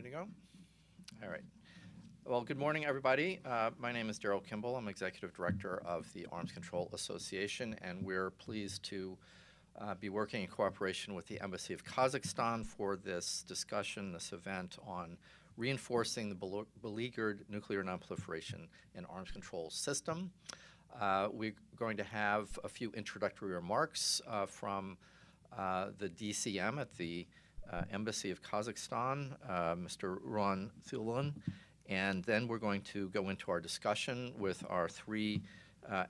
Ready to go? All right. Well, good morning, everybody. My name is Daryl Kimball. I'm Executive Director of the Arms Control Association, and we're pleased to be working in cooperation with the Embassy of Kazakhstan for this discussion, this event on reinforcing the beleaguered nuclear nonproliferation and arms control system. We're going to have a few introductory remarks from the DCM at the Embassy of Kazakhstan, Mr. Ron Thulun, and then we're going to go into our discussion with our three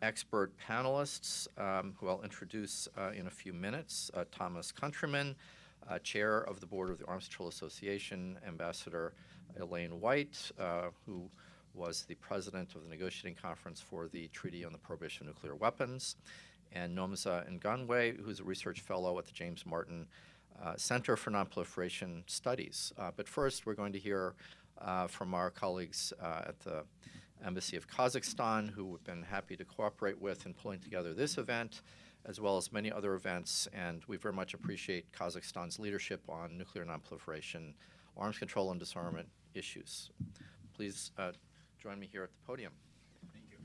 expert panelists who I'll introduce in a few minutes. Thomas Countryman, Chair of the Board of the Arms Control Association, Ambassador Elayne White, who was the president of the negotiating conference for the Treaty on the Prohibition of Nuclear Weapons, and Nomsa Ndongwe, who's a research fellow at the James Martin Center for Nonproliferation Studies. But first, we're going to hear from our colleagues at the Embassy of Kazakhstan, who we've been happy to cooperate with in pulling together this event, as well as many other events, and we very much appreciate Kazakhstan's leadership on nuclear nonproliferation, arms control, and disarmament issues. Please join me here at the podium. Thank you.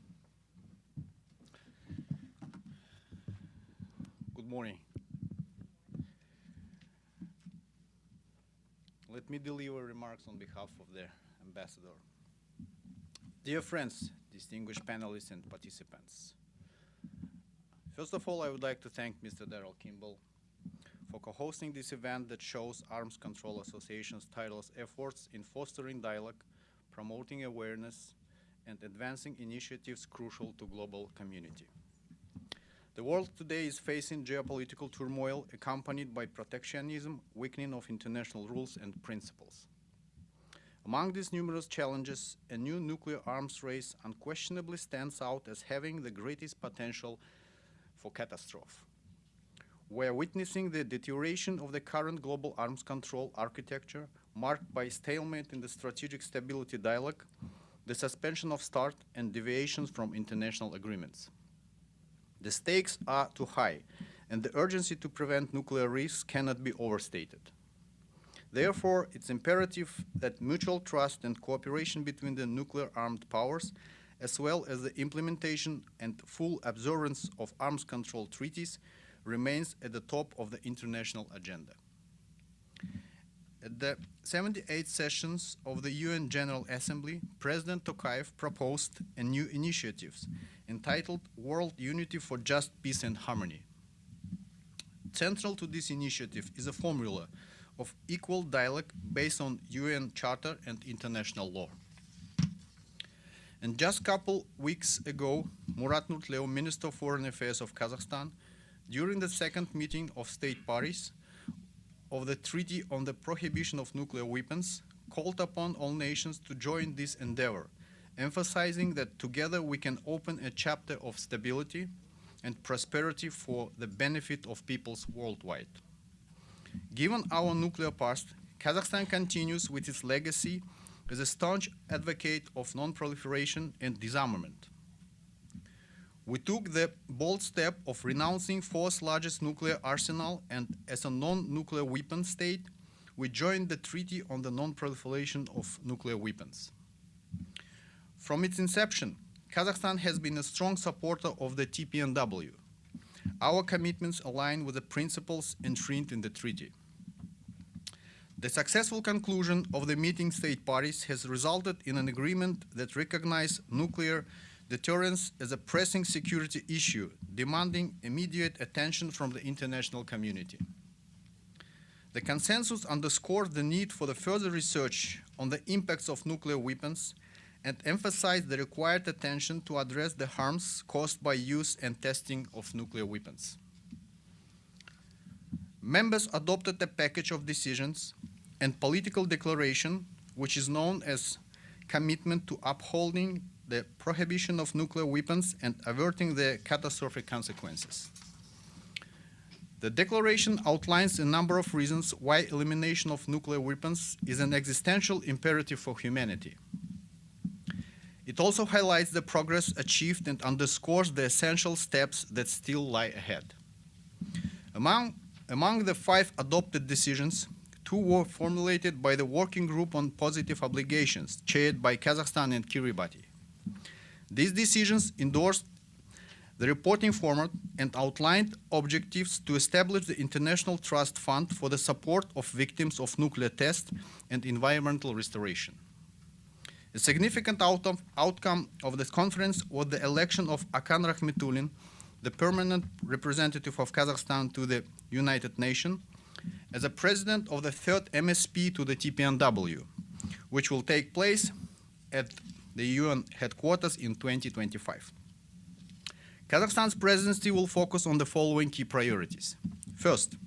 Good morning. Let me deliver remarks on behalf of the ambassador. Dear friends, distinguished panelists and participants. First of all, I would like to thank Mr. Daryl Kimball for co-hosting this event that shows Arms Control Association's tireless efforts in fostering dialogue, promoting awareness, and advancing initiatives crucial to global community. The world today is facing geopolitical turmoil accompanied by protectionism, weakening of international rules and principles. Among these numerous challenges, a new nuclear arms race unquestionably stands out as having the greatest potential for catastrophe. We are witnessing the deterioration of the current global arms control architecture, marked by stalemate in the strategic stability dialogue, the suspension of START, and deviations from international agreements. The stakes are too high, and the urgency to prevent nuclear risks cannot be overstated. Therefore, it's imperative that mutual trust and cooperation between the nuclear-armed powers, as well as the implementation and full observance of arms control treaties, remains at the top of the international agenda. At the 78th sessions of the UN General Assembly, President Tokayev proposed a new initiative entitled World Unity for Just Peace and Harmony. Central to this initiative is a formula of equal dialogue based on UN Charter and international law. And just a couple weeks ago, Murat Nurtleo, Minister of Foreign Affairs of Kazakhstan, during the second meeting of state parties of the Treaty on the Prohibition of Nuclear Weapons, called upon all nations to join this endeavor, emphasizing that together we can open a chapter of stability and prosperity for the benefit of peoples worldwide. Given our nuclear past, Kazakhstan continues with its legacy as a staunch advocate of non-proliferation and disarmament. We took the bold step of renouncing fourth largest nuclear arsenal, and as a non-nuclear weapon state, we joined the Treaty on the Non-Proliferation of Nuclear Weapons. From its inception, Kazakhstan has been a strong supporter of the TPNW. Our commitments align with the principles enshrined in the treaty. The successful conclusion of the meeting state parties has resulted in an agreement that recognizes nuclear deterrence as a pressing security issue, demanding immediate attention from the international community. The consensus underscored the need for the further research on the impacts of nuclear weapons and emphasized the required attention to address the harms caused by use and testing of nuclear weapons. Members adopted a package of decisions and political declaration, which is known as Commitment to Upholding the Prohibition of Nuclear Weapons and Averting the Catastrophic Consequences. The declaration outlines a number of reasons why elimination of nuclear weapons is an existential imperative for humanity. It also highlights the progress achieved and underscores the essential steps that still lie ahead. Among the 5 adopted decisions, two were formulated by the Working Group on Positive Obligations, chaired by Kazakhstan and Kiribati. These decisions endorsed the reporting format and outlined objectives to establish the International Trust Fund for the support of victims of nuclear tests and environmental restoration. A significant outcome of this conference was the election of Akan Rahmetulin, the permanent representative of Kazakhstan to the United Nations, as a president of the third MSP to the TPNW, which will take place at the UN headquarters in 2025. Kazakhstan's presidency will focus on the following key priorities. First,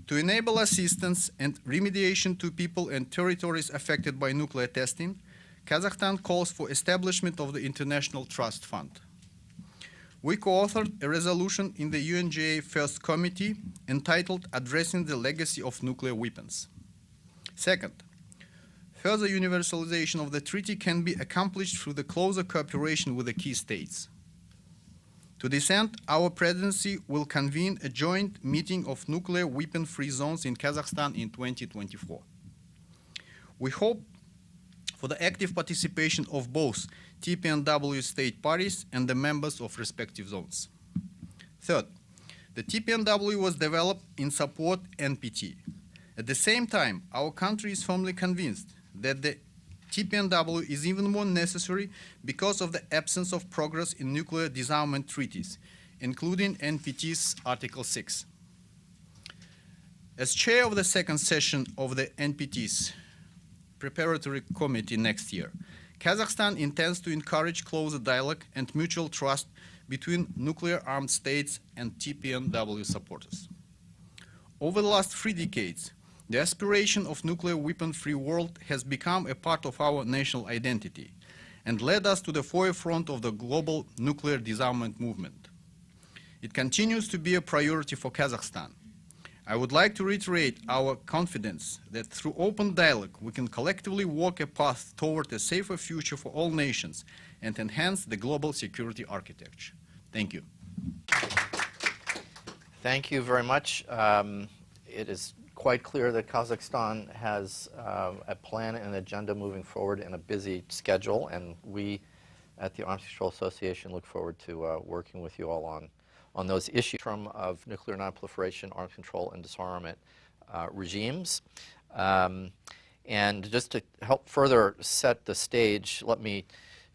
to enable assistance and remediation to people and territories affected by nuclear testing, Kazakhstan calls for establishment of the International Trust Fund. We co-authored a resolution in the UNGA First Committee entitled Addressing the Legacy of Nuclear Weapons. Second, further universalization of the treaty can be accomplished through the closer cooperation with the key states. To this end, our presidency will convene a joint meeting of nuclear weapon-free zones in Kazakhstan in 2024. We hope for the active participation of both TPNW state parties and the members of respective zones. Third, the TPNW was developed in support NPT. At the same time, our country is firmly convinced that the TPNW is even more necessary because of the absence of progress in nuclear disarmament treaties, including NPT's Article 6. As chair of the second session of the NPT's preparatory committee next year, Kazakhstan intends to encourage closer dialogue and mutual trust between nuclear-armed states and TPNW supporters. Over the last 3 decades, the aspiration of nuclear weapon-free world has become a part of our national identity and led us to the forefront of the global nuclear disarmament movement. It continues to be a priority for Kazakhstan. I would like to reiterate our confidence that through open dialogue we can collectively walk a path toward a safer future for all nations and enhance the global security architecture. Thank you. Thank you very much. It is quite clear that Kazakhstan has a plan and agenda moving forward and a busy schedule, and we at the Arms Control Association look forward to working with you all on those issues of nuclear nonproliferation, arms control, and disarmament regimes. And just to help further set the stage, let me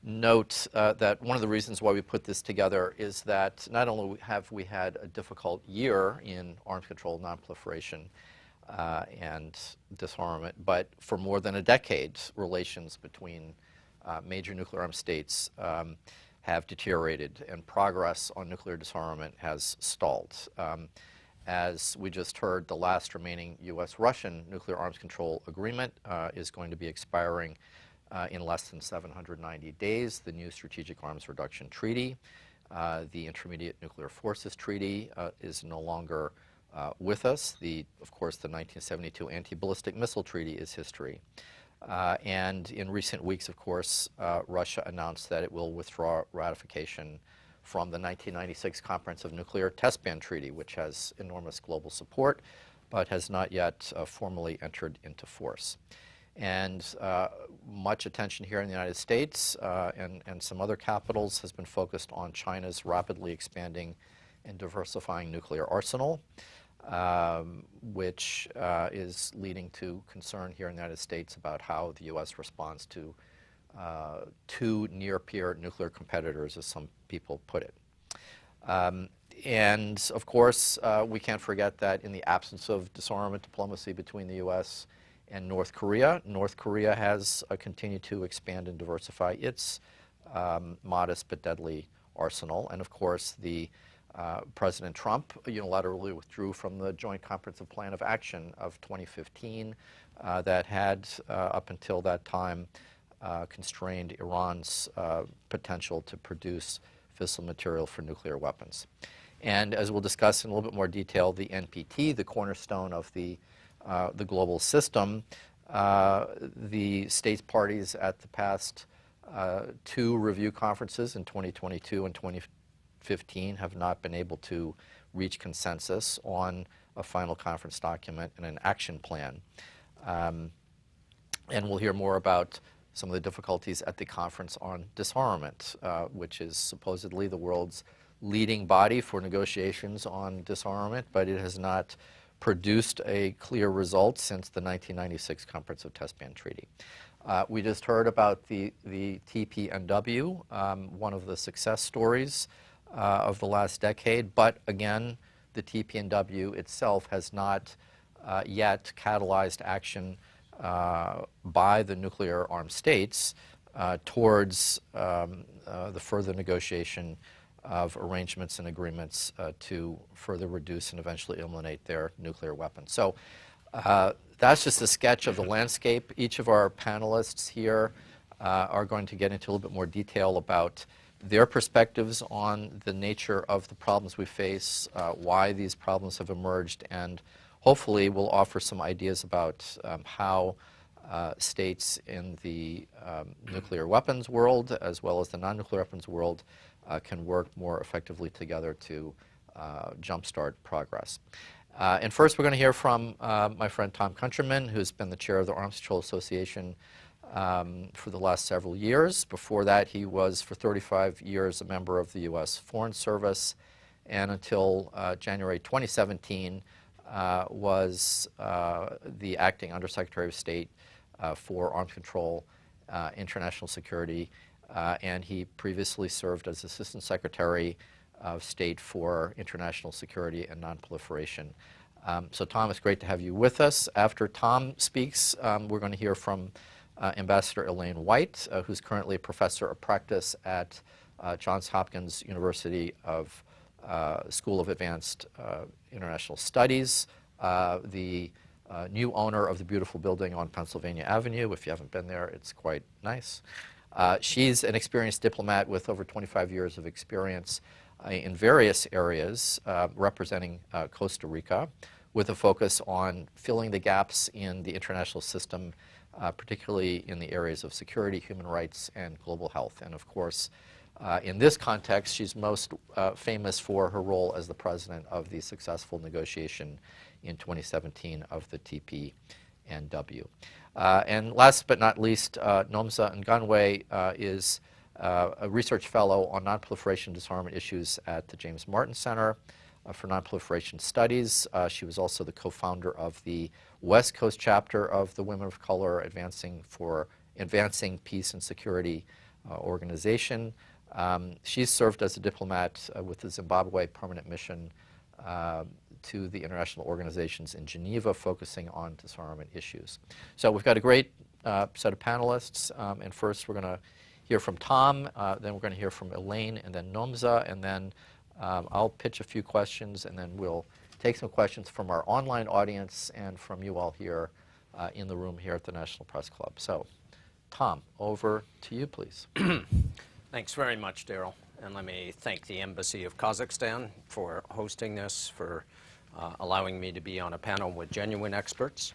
note that one of the reasons why we put this together is that not only have we had a difficult year in arms control, nonproliferation, and disarmament, but for more than a decade, relations between major nuclear armed states have deteriorated, and progress on nuclear disarmament has stalled. As we just heard, the last remaining U.S.-Russian nuclear arms control agreement is going to be expiring in less than 790 days. The new Strategic Arms Reduction Treaty, the Intermediate Nuclear Forces Treaty, is no longer with us. Of course, the 1972 Anti-Ballistic Missile Treaty is history. And in recent weeks, of course, Russia announced that it will withdraw ratification from the 1996 Comprehensive Nuclear Test Ban Treaty, which has enormous global support, but has not yet formally entered into force. And much attention here in the United States and some other capitals has been focused on China's rapidly expanding and diversifying nuclear arsenal, which is leading to concern here in the United States about how the U.S. responds to two near-peer nuclear competitors, as some people put it. And of course, we can't forget that in the absence of disarmament diplomacy between the U.S. and North Korea has continued to expand and diversify its modest but deadly arsenal. And of course, President Trump unilaterally withdrew from the Joint Comprehensive Plan of Action of 2015 that had, up until that time, constrained Iran's potential to produce fissile material for nuclear weapons. And as we'll discuss in a little bit more detail, the NPT, the cornerstone of the global system, the states parties at the past two review conferences in 2022 and 2015 have not been able to reach consensus on a final conference document and an action plan. And we'll hear more about some of the difficulties at the Conference on Disarmament, which is supposedly the world's leading body for negotiations on disarmament, but it has not produced a clear result since the 1996 Comprehensive Test Ban Treaty. We just heard about the TPNW, one of the success stories of the last decade, but again, the TPNW itself has not yet catalyzed action by the nuclear armed states towards the further negotiation of arrangements and agreements to further reduce and eventually eliminate their nuclear weapons. So that's just a sketch of the landscape. Each of our panelists here are going to get into a little bit more detail about their perspectives on the nature of the problems we face, why these problems have emerged, and hopefully we'll offer some ideas about how states in the nuclear weapons world as well as the non-nuclear weapons world can work more effectively together to jumpstart progress. And first we're going to hear from my friend Tom Countryman, who's been the chair of the Arms Control Association for the last several years. Before that, he was for 35 years a member of the U.S. Foreign Service, and until January 2017 was the acting Undersecretary of State for Arms Control, International Security, and he previously served as Assistant Secretary of State for International Security and Nonproliferation. So Tom, it's great to have you with us. After Tom speaks, we're going to hear from Ambassador Elayne White, who's currently a professor of practice at Johns Hopkins University of School of Advanced International Studies, the new owner of the beautiful building on Pennsylvania Avenue. If you haven't been there, it's quite nice. She's an experienced diplomat with over 25 years of experience in various areas representing Costa Rica, with a focus on filling the gaps in the international system, particularly in the areas of security, human rights, and global health. And of course, in this context, she's most famous for her role as the president of the successful negotiation in 2017 of the TPNW. And last but not least, Nomsa Ndongwe is a research fellow on nonproliferation disarmament issues at the James Martin Center for Nonproliferation Studies. She was also the co-founder of the West Coast chapter of the Women of Color Advancing Peace and Security organization. She's served as a diplomat with the Zimbabwe Permanent Mission to the international organizations in Geneva, focusing on disarmament issues. So we've got a great set of panelists, and first we're going to hear from Tom, then we're going to hear from Elayne, and then Nomsa, and then I'll pitch a few questions, and then we'll take some questions from our online audience and from you all here in the room here at the National Press Club. So, Tom, over to you, please. Thanks very much, Daryl. And let me thank the Embassy of Kazakhstan for hosting this, for allowing me to be on a panel with genuine experts,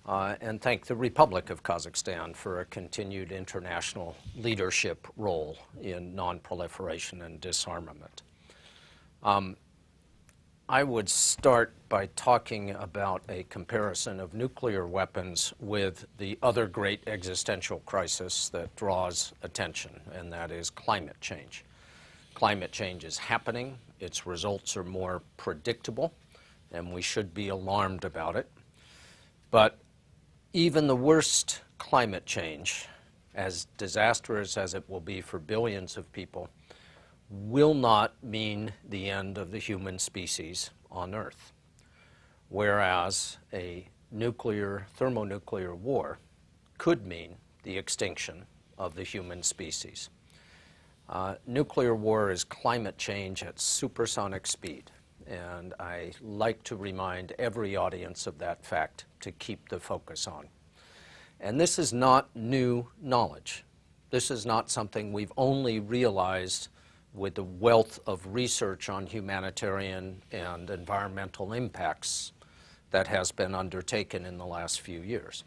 and thank the Republic of Kazakhstan for a continued international leadership role in non-proliferation and disarmament. I would start by talking about a comparison of nuclear weapons with the other great existential crisis that draws attention, and that is climate change. Climate change is happening. Its results are more predictable, and we should be alarmed about it. But even the worst climate change, as disastrous as it will be for billions of people, will not mean the end of the human species on Earth. Whereas a thermonuclear war could mean the extinction of the human species. Nuclear war is climate change at supersonic speed, and I like to remind every audience of that fact to keep the focus on. And this is not new knowledge. This is not something we've only realized with the wealth of research on humanitarian and environmental impacts that has been undertaken in the last few years.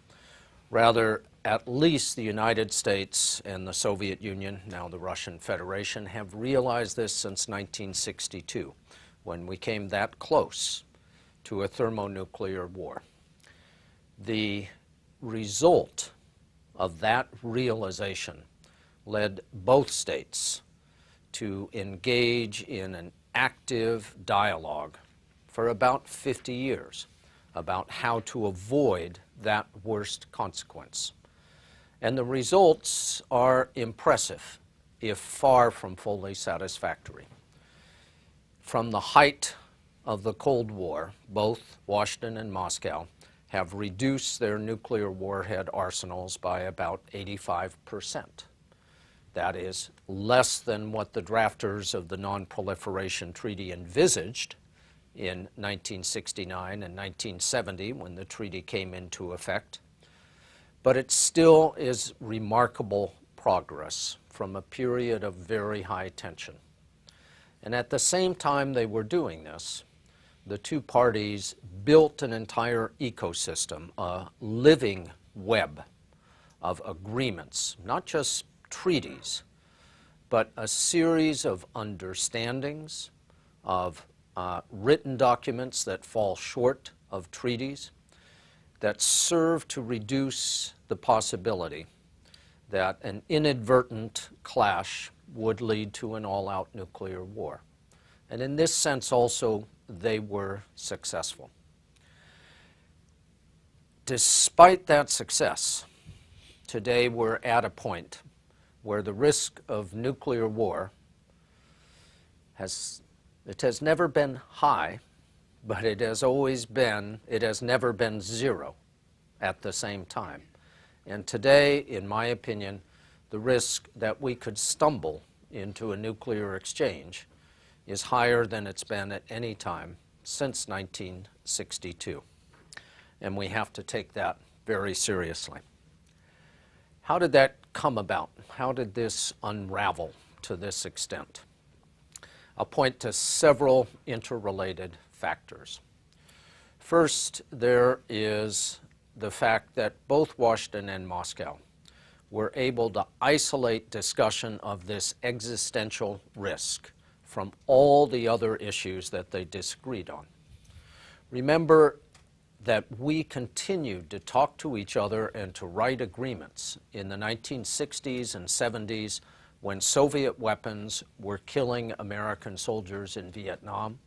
Rather, at least the United States and the Soviet Union, now the Russian Federation, have realized this since 1962, when we came that close to a thermonuclear war. The result of that realization led both states to engage in an active dialogue for about 50 years about how to avoid that worst consequence. And the results are impressive, if far from fully satisfactory. From the height of the Cold War, both Washington and Moscow have reduced their nuclear warhead arsenals by about 85%. That is less than what the drafters of the Nonproliferation Treaty envisaged in 1969 and 1970 when the treaty came into effect. But it still is remarkable progress from a period of very high tension. And at the same time they were doing this, the two parties built an entire ecosystem, a living web of agreements, not just treaties, but a series of understandings, of written documents that fall short of treaties, that serve to reduce the possibility that an inadvertent clash would lead to an all-out nuclear war. And in this sense also, they were successful. Despite that success, today we're at a point where the risk of nuclear war has never been high, but it has never been zero at the same time. And today, in my opinion, the risk that we could stumble into a nuclear exchange is higher than it's been at any time since 1962. And we have to take that very seriously. How did that come about? How did this unravel to this extent? I'll point to several interrelated factors. First, there is the fact that both Washington and Moscow were able to isolate discussion of this existential risk from all the other issues that they disagreed on. Remember that we continued to talk to each other and to write agreements in the 1960s and 70s when Soviet weapons were killing American soldiers in Vietnam.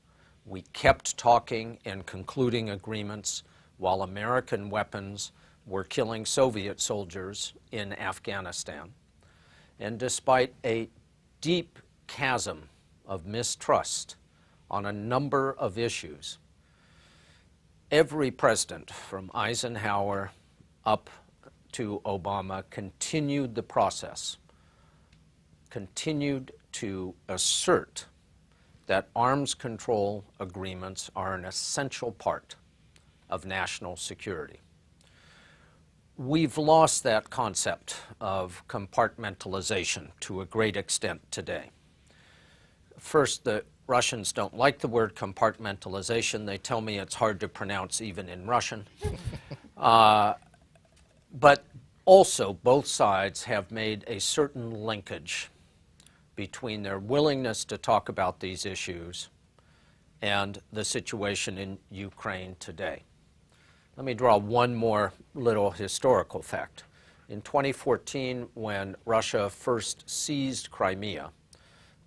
We kept talking and concluding agreements while American weapons were killing Soviet soldiers in Afghanistan. And despite a deep chasm of mistrust on a number of issues, every president from Eisenhower up to Obama continued the process, continued to assert that arms control agreements are an essential part of national security. We've lost that concept of compartmentalization to a great extent today. First, the Russians don't like the word compartmentalization. They tell me it's hard to pronounce even in Russian. But also, both sides have made a certain linkage between their willingness to talk about these issues and the situation in Ukraine today. Let me draw one more little historical fact. In 2014, when Russia first seized Crimea,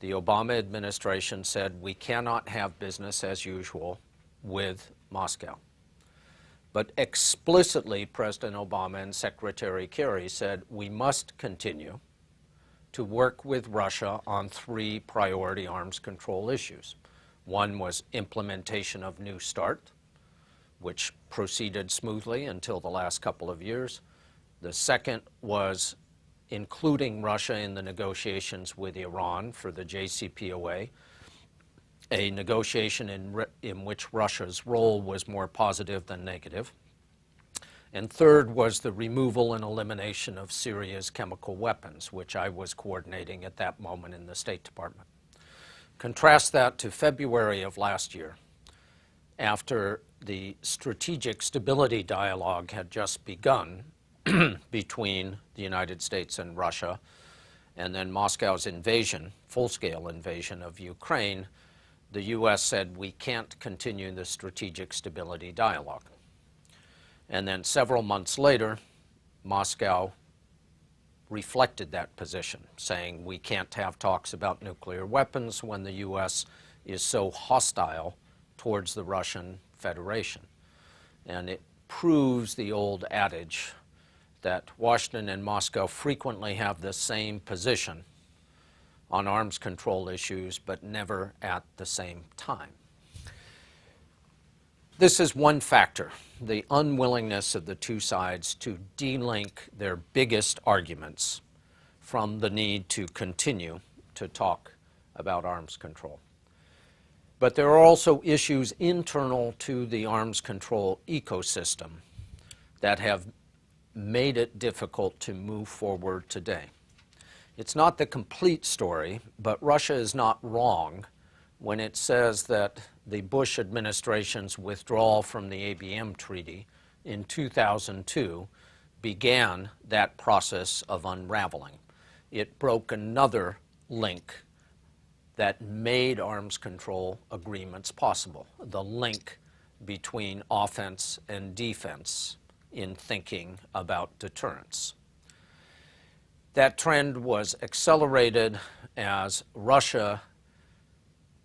the Obama administration said we cannot have business as usual with Moscow. But explicitly, President Obama and Secretary Kerry said we must continue to work with Russia on 3 priority arms control issues. One was implementation of New START, which proceeded smoothly until the last couple of years. The second was including Russia in the negotiations with Iran for the JCPOA, a negotiation in which Russia's role was more positive than negative. And third was the removal and elimination of Syria's chemical weapons, which I was coordinating at that moment in the State Department. Contrast that to February of last year, after the strategic stability dialogue had just begun between the United States and Russia, and then Moscow's invasion, full-scale invasion of Ukraine. the U.S. said we can't continue the strategic stability dialogue. And then several months later, Moscow reflected that position, saying we can't have talks about nuclear weapons when the U.S. is so hostile towards the Russian Federation. And it proves the old adage that Washington and Moscow frequently have the same position on arms control issues, but never at the same time. This is one factor, the unwillingness of the two sides to de-link their biggest arguments from the need to continue to talk about arms control. But there are also issues internal to the arms control ecosystem that have made it difficult to move forward today. It's not the complete story, but Russia is not wrong when it says that the Bush administration's withdrawal from the ABM Treaty in 2002 began that process of unraveling. It broke another link that made arms control agreements possible, the link between offense and defense in thinking about deterrence. That trend was accelerated as Russia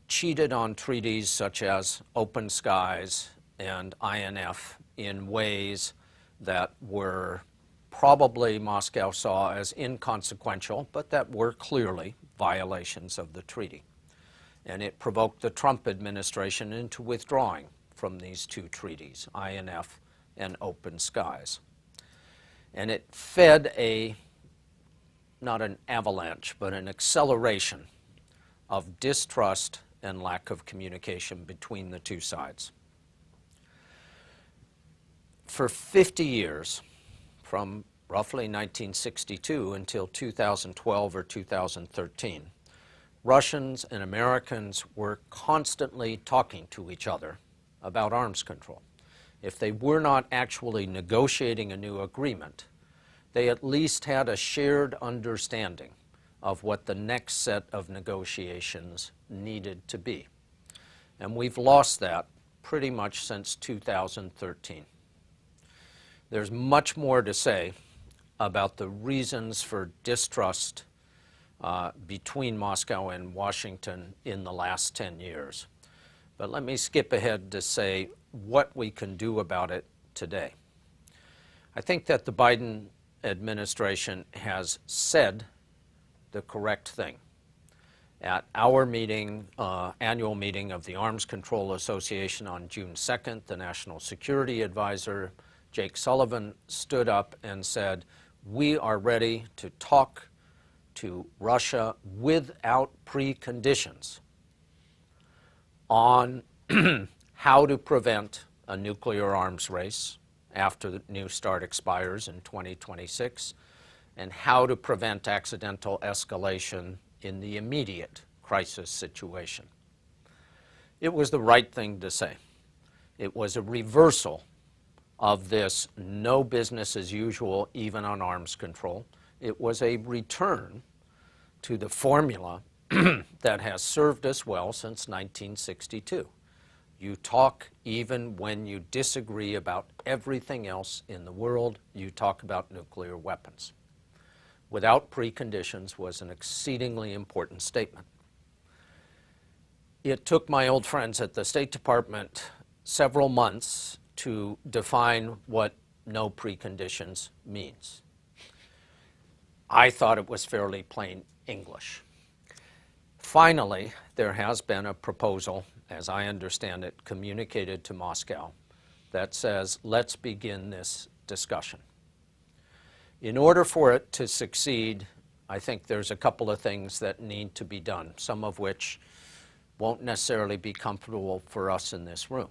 cheated on treaties such as Open Skies and INF in ways that were probably Moscow saw as inconsequential, but that were clearly violations of the treaty. And it provoked the Trump administration into withdrawing from these two treaties, INF and Open Skies. And it fed not an avalanche, but an acceleration of distrust and lack of communication between the two sides. For 50 years, from roughly 1962 until 2012 or 2013, Russians and Americans were constantly talking to each other about arms control. If they were not actually negotiating a new agreement, they at least had a shared understanding of what the next set of negotiations needed to be. And we've lost that pretty much since 2013. There's much more to say about the reasons for distrust between Moscow and Washington in the last 10 years. But let me skip ahead to say what we can do about it today. I think that the Biden administration has said the correct thing. At our meeting, annual meeting of the Arms Control Association on June 2nd, the National Security Advisor, Jake Sullivan, stood up and said, we are ready to talk to Russia without preconditions on how to prevent a nuclear arms race after the New START expires in 2026, and how to prevent accidental escalation in the immediate crisis situation. It was the right thing to say. It was a reversal of this no business as usual, even on arms control. It was a return to the formula that has served us well since 1962. You talk even when you disagree about everything else in the world. You talk about nuclear weapons. Without preconditions was an exceedingly important statement. It took my old friends at the State Department several months to define what no preconditions means. I thought it was fairly plain English. Finally, there has been a proposal, as I understand it, communicated to Moscow that says, let's begin this discussion. In order for it to succeed, I think there's a couple of things that need to be done, some of which won't necessarily be comfortable for us in this room.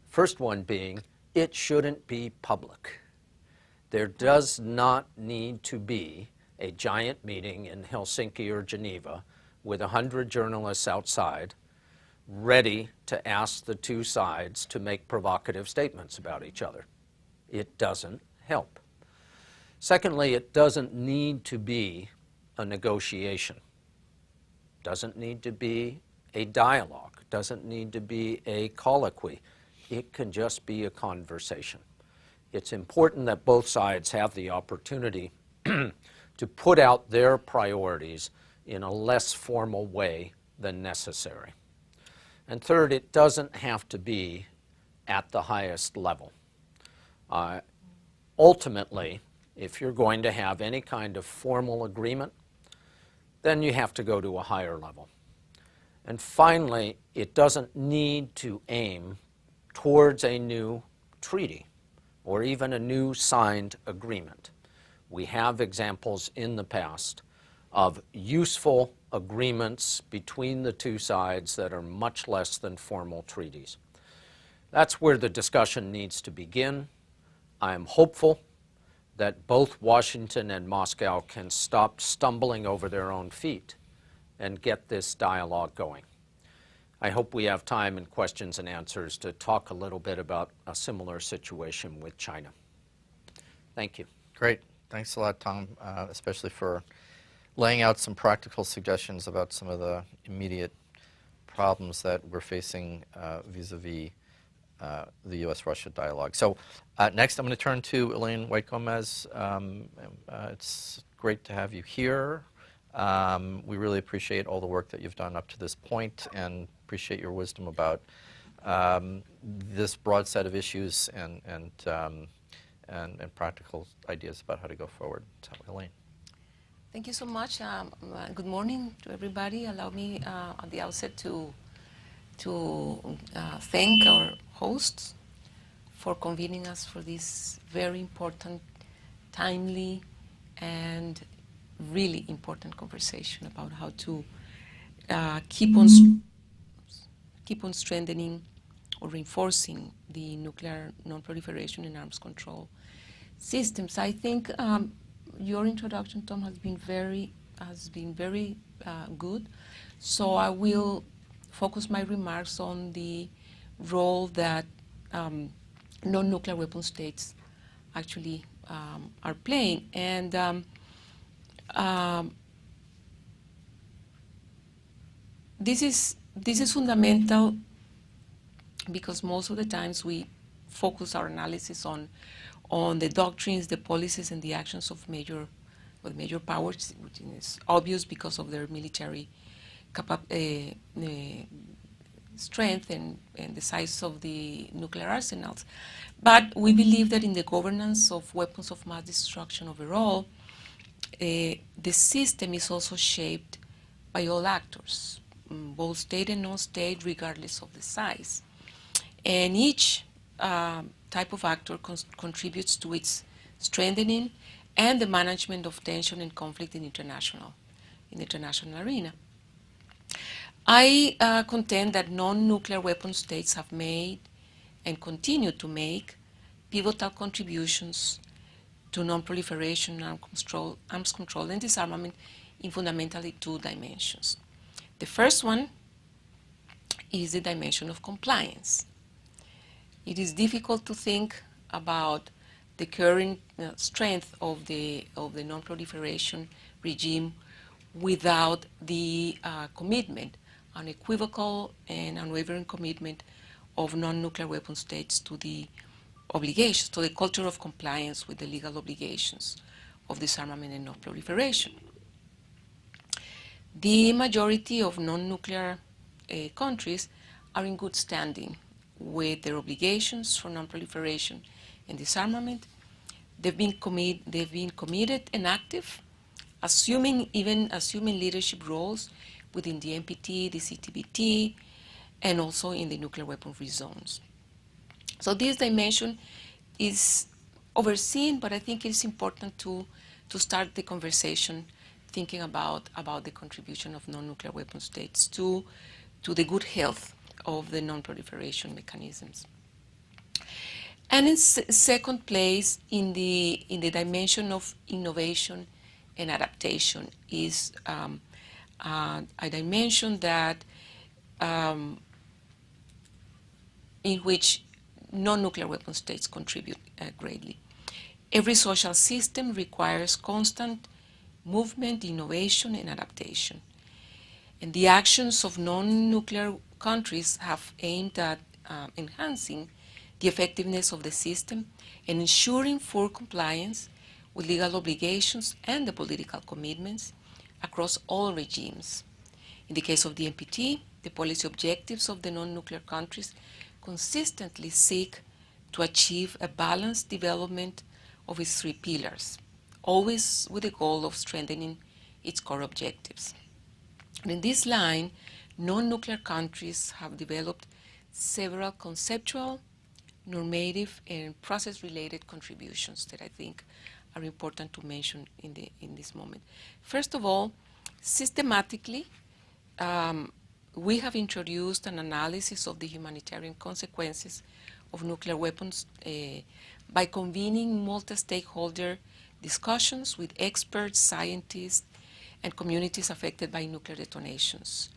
First one being, it shouldn't be public. There does not need to be a giant meeting in Helsinki or Geneva with 100 journalists outside ready to ask the two sides to make provocative statements about each other. It doesn't help. Secondly, it doesn't need to be a negotiation. Doesn't need to be a dialogue, doesn't need to be a colloquy. It can just be a conversation. It's important that both sides have the opportunity to put out their priorities in a less formal way than necessary. And third, it doesn't have to be at the highest level. Ultimately, if you're going to have any kind of formal agreement, then you have to go to a higher level. And finally, it doesn't need to aim towards a new treaty or even a new signed agreement. We have examples in the past of useful agreements between the two sides that are much less than formal treaties. That's where the discussion needs to begin. I am hopeful that both Washington and Moscow can stop stumbling over their own feet and get this dialogue going. I hope we have time in questions and answers to talk a little bit about a similar situation with China. Thank you. Great. Thanks a lot, Tom, especially for laying out some practical suggestions about some of the immediate problems that we're facing vis-a-vis the U.S.-Russia dialogue. So next I'm going to turn to Elayne White-Gomez. It's great to have you here. We really appreciate all the work that you've done up to this point and appreciate your wisdom about this broad set of issues and practical ideas about how to go forward. So, Elayne. Thank you so much. Good morning to everybody. Allow me at the outset to thank our hosts for convening us for this very important, timely, and really important conversation about how to keep on strengthening or reinforcing the nuclear non-proliferation and arms control systems. I think your introduction, Tom, has been very good. So I will focus my remarks on the role that non-nuclear weapon states actually are playing. And this is fundamental because most of the times we focus our analysis on the doctrines, the policies, and the actions of major powers, which is obvious because of their military strength and the size of the nuclear arsenals. But we believe that in the governance of weapons of mass destruction overall, the system is also shaped by all actors, both state and non-state, regardless of the size. And each type of actor contributes to its strengthening and the management of tension and conflict in the international arena. I contend that non-nuclear weapon states have made and continue to make pivotal contributions to non-proliferation, arms control, and disarmament in fundamentally two dimensions. The first one is the dimension of compliance. It is difficult to think about the current strength of the non-proliferation regime without the commitment, unequivocal and unwavering commitment of non-nuclear weapon states to the obligations, to the culture of compliance with the legal obligations of disarmament and non-proliferation. The majority of non-nuclear countries are in good standing with their obligations for non-proliferation and disarmament. They've been committed and active, assuming leadership roles within the NPT, the CTBT, and also in the nuclear weapon-free zones. So this dimension is overseen, but I think it's important to start the conversation thinking about the contribution of non-nuclear weapon states to the good health of the non-proliferation mechanisms. And in second place, in the dimension of innovation and adaptation is a dimension that in which non-nuclear weapon states contribute greatly. Every social system requires constant movement, innovation, and adaptation. And the actions of non-nuclear countries have aimed at enhancing the effectiveness of the system and ensuring full compliance with legal obligations and the political commitments across all regimes. In the case of the NPT, the policy objectives of the non-nuclear countries consistently seek to achieve a balanced development of its three pillars, always with the goal of strengthening its core objectives. And in this line, non-nuclear countries have developed several conceptual, normative, and process-related contributions that I think are important to mention in this moment. First of all, systematically, we have introduced an analysis of the humanitarian consequences of nuclear weapons by convening multi-stakeholder discussions with experts, scientists, and communities affected by nuclear detonations,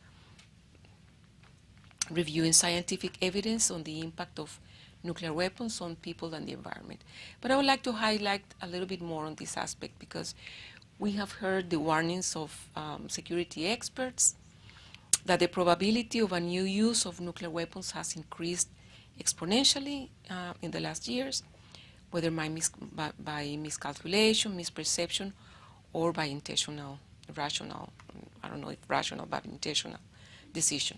reviewing scientific evidence on the impact of nuclear weapons on people and the environment. But I would like to highlight a little bit more on this aspect because we have heard the warnings of security experts that the probability of a new use of nuclear weapons has increased exponentially in the last years, whether by miscalculation, misperception, or by intentional, rational, I don't know if rational, but intentional decision.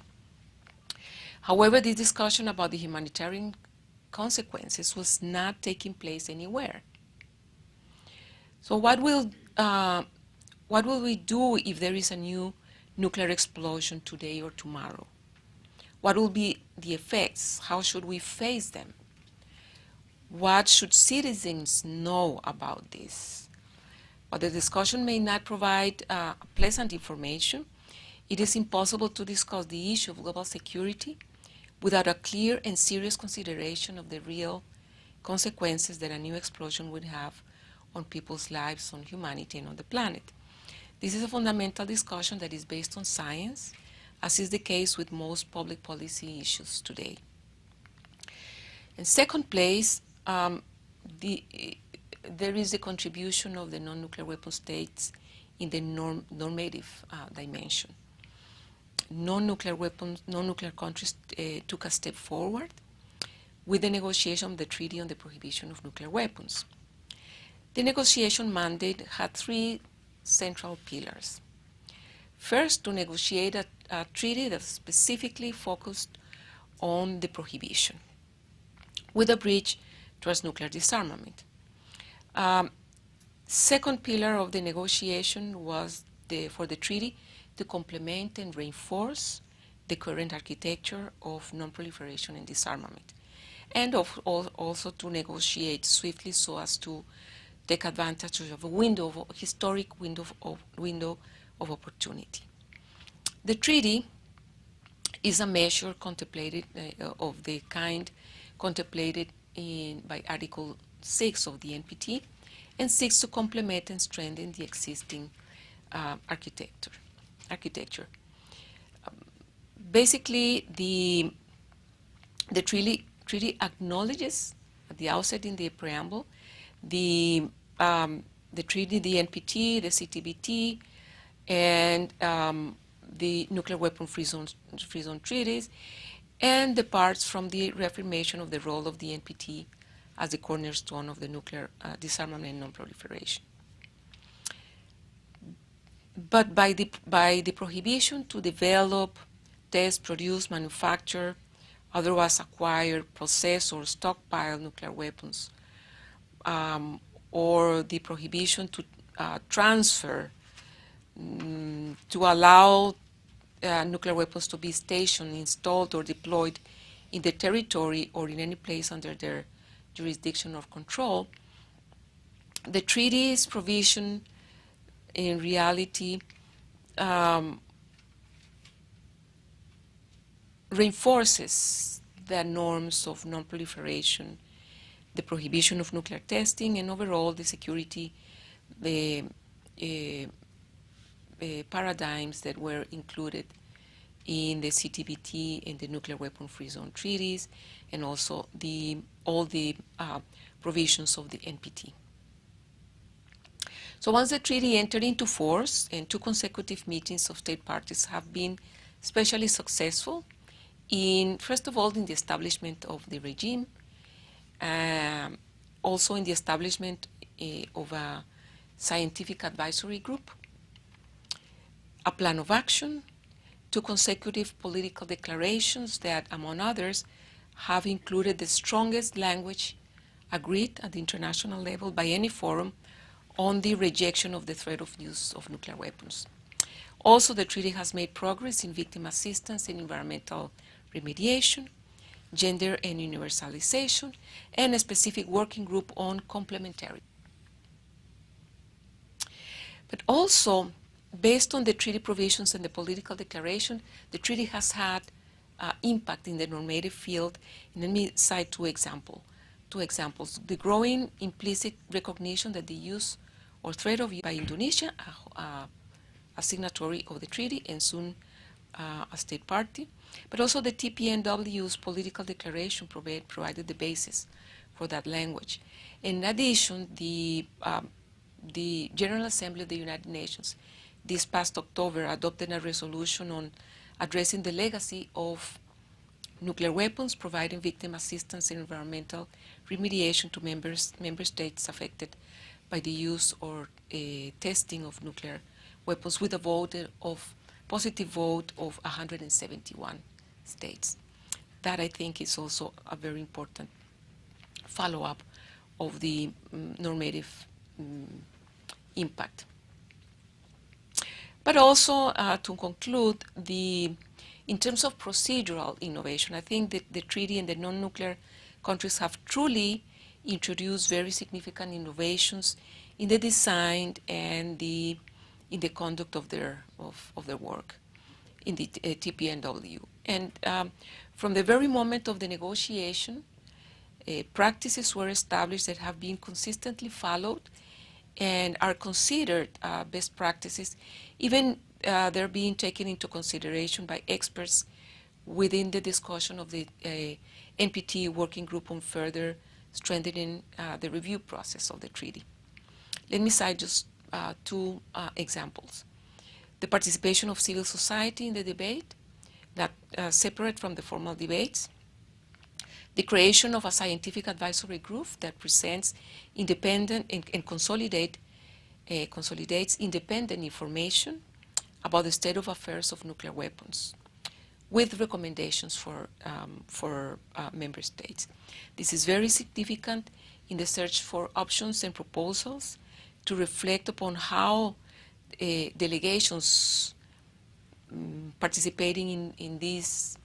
However, this discussion about the humanitarian consequences was not taking place anywhere. So what will we do if there is a new nuclear explosion today or tomorrow? What will be the effects? How should we face them? What should citizens know about this? While the discussion may not provide pleasant information, it is impossible to discuss the issue of global security without a clear and serious consideration of the real consequences that a new explosion would have on people's lives, on humanity, and on the planet. This is a fundamental discussion that is based on science, as is the case with most public policy issues today. In second place, there is the contribution of the non-nuclear weapon states in the normative dimension. Non-nuclear countries took a step forward with the negotiation of the Treaty on the Prohibition of Nuclear Weapons. The negotiation mandate had three central pillars. First, to negotiate a treaty that specifically focused on the prohibition, with a bridge towards nuclear disarmament. Second pillar of the negotiation was for the treaty to complement and reinforce the current architecture of non-proliferation and disarmament, and also to negotiate swiftly so as to take advantage of a historic window of opportunity. The treaty is a measure contemplated of the kind contemplated by Article 6 of the NPT and seeks to complement and strengthen the existing architecture. Basically, the treaty acknowledges at the outset in the preamble the treaty, the NPT, the CTBT, and the nuclear weapon-free zone treaties, and the parts from the reaffirmation of the role of the NPT as the cornerstone of the nuclear disarmament and non-proliferation. But by the prohibition to develop, test, produce, manufacture, otherwise acquire, possess, or stockpile nuclear weapons, or the prohibition to transfer, to allow nuclear weapons to be stationed, installed, or deployed in the territory or in any place under their jurisdiction or control, the treaty's provision in reality reinforces the norms of non-proliferation, the prohibition of nuclear testing, and overall the security paradigms that were included in the CTBT and the nuclear weapon-free zone treaties, and also all the provisions of the NPT. So once the treaty entered into force, and 2 consecutive meetings of state parties have been especially successful in, first of all, in the establishment of the regime, also in the establishment of a scientific advisory group, a plan of action, 2 consecutive political declarations that, among others, have included the strongest language agreed at the international level by any forum on the rejection of the threat of use of nuclear weapons. Also, the treaty has made progress in victim assistance and environmental remediation, gender and universalization, and a specific working group on complementarity. But also, based on the treaty provisions and the political declaration, the treaty has had impact in the normative field. And let me cite two examples. The growing implicit recognition that the use or threat of use by Indonesia, a signatory of the treaty and soon a state party, but also the TPNW's political declaration provided the basis for that language. In addition, the General Assembly of the United Nations this past October adopted a resolution on addressing the legacy of nuclear weapons, providing victim assistance and environmental remediation to member states affected by the use or testing of nuclear weapons, with a positive vote of 171 states. That, I think, is also a very important follow-up of the normative impact. But also, to conclude, in terms of procedural innovation, I think that the treaty and the non-nuclear countries have truly introduced very significant innovations in the design and in the conduct of their work in the TPNW. And from the very moment of the negotiation, practices were established that have been consistently followed and are considered best practices, even they're being taken into consideration by experts within the discussion of the NPT working group on further strengthening the review process of the treaty. Let me cite just 2 examples. The participation of civil society in the debate, that separate from the formal debates. The creation of a scientific advisory group that presents independent and consolidates independent information about the state of affairs of nuclear weapons, with recommendations for member states. This is very significant in the search for options and proposals to reflect upon how delegations participating in these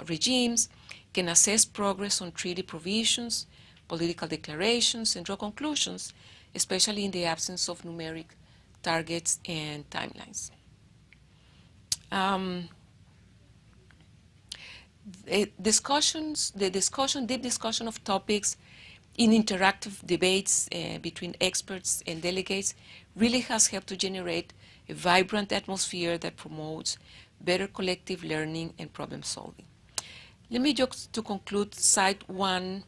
regimes can assess progress on treaty provisions, political declarations, and draw conclusions, especially in the absence of numeric targets and timelines. Deep discussion of topics in interactive debates between experts and delegates really has helped to generate a vibrant atmosphere that promotes better collective learning and problem solving. Let me just, to conclude, cite one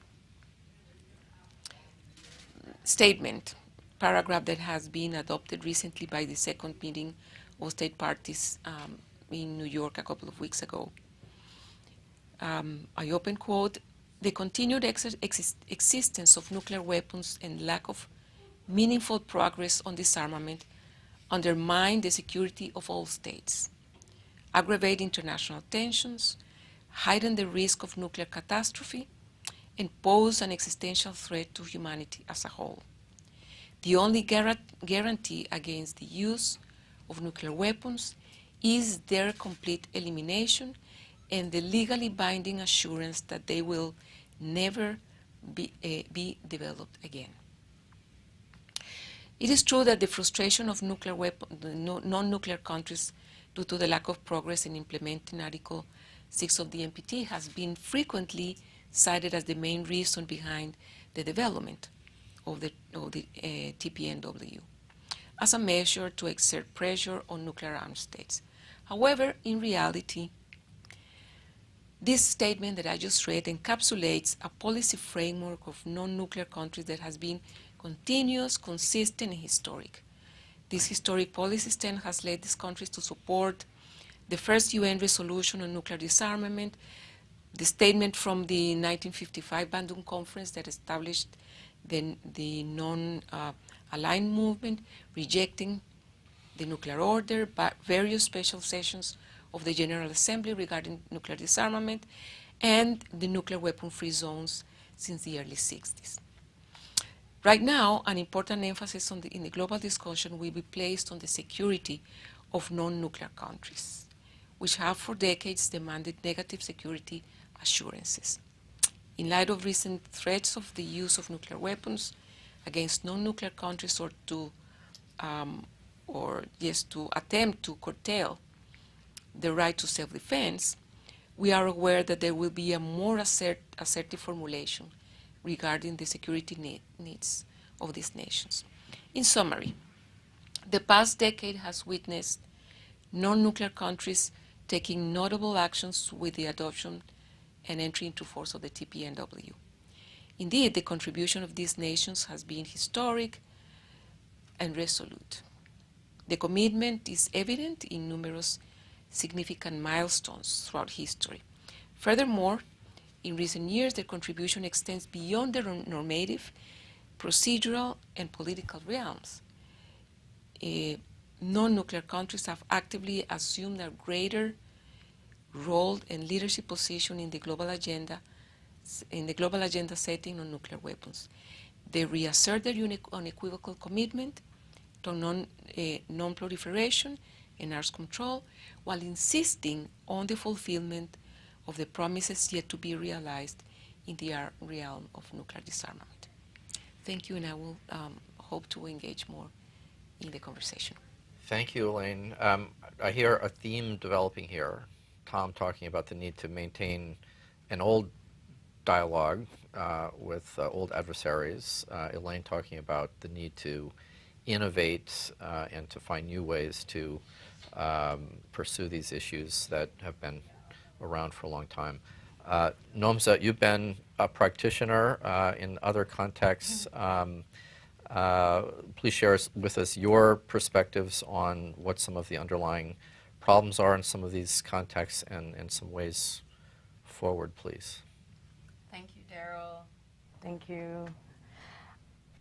statement, paragraph that has been adopted recently by the second meeting of state parties in New York a couple of weeks ago. I open quote, "The continued existence of nuclear weapons and lack of meaningful progress on disarmament undermine the security of all states, aggravate international tensions, heighten the risk of nuclear catastrophe, and pose an existential threat to humanity as a whole. The only guarantee against the use of nuclear weapons is their complete elimination and the legally binding assurance that they will never be developed again." It is true that the frustration of non-nuclear countries due to the lack of progress in implementing Article 6 of the NPT has been frequently cited as the main reason behind the development of the TPNW as a measure to exert pressure on nuclear armed states. However, in reality, this statement that I just read encapsulates a policy framework of non-nuclear countries that has been continuous, consistent, and historic. This historic policy stand has led these countries to support the first UN resolution on nuclear disarmament, the statement from the 1955 Bandung Conference that established the non-aligned movement, rejecting the nuclear order, but various special sessions of the General Assembly regarding nuclear disarmament, and the nuclear weapon-free zones since the early 60s. Right now, an important emphasis in the global discussion will be placed on the security of non-nuclear countries, which have for decades demanded negative security assurances. In light of recent threats of the use of nuclear weapons against non-nuclear countries to attempt to curtail the right to self-defense, we are aware that there will be a more assertive formulation regarding the security needs of these nations. In summary, the past decade has witnessed non-nuclear countries taking notable actions with the adoption and entry into force of the TPNW. Indeed, the contribution of these nations has been historic and resolute. The commitment is evident in numerous significant milestones throughout history. Furthermore, in recent years, their contribution extends beyond their normative, procedural, and political realms. Non-nuclear countries have actively assumed a greater role and leadership position in the global agenda setting on nuclear weapons. They reassert their unequivocal commitment to non-proliferation and arms control, while insisting on the fulfillment of the promises yet to be realized in the realm of nuclear disarmament. Thank you, and I will hope to engage more in the conversation. Thank you, Elayne. I hear a theme developing here. Tom talking about the need to maintain an old dialogue with old adversaries. Elayne talking about the need to innovate and to find new ways to pursue these issues that have been around for a long time. Nomsa, you've been a practitioner in other contexts. Please share with us your perspectives on what some of the underlying problems are in some of these contexts and some ways forward, please. Thank you, Daryl. Thank you,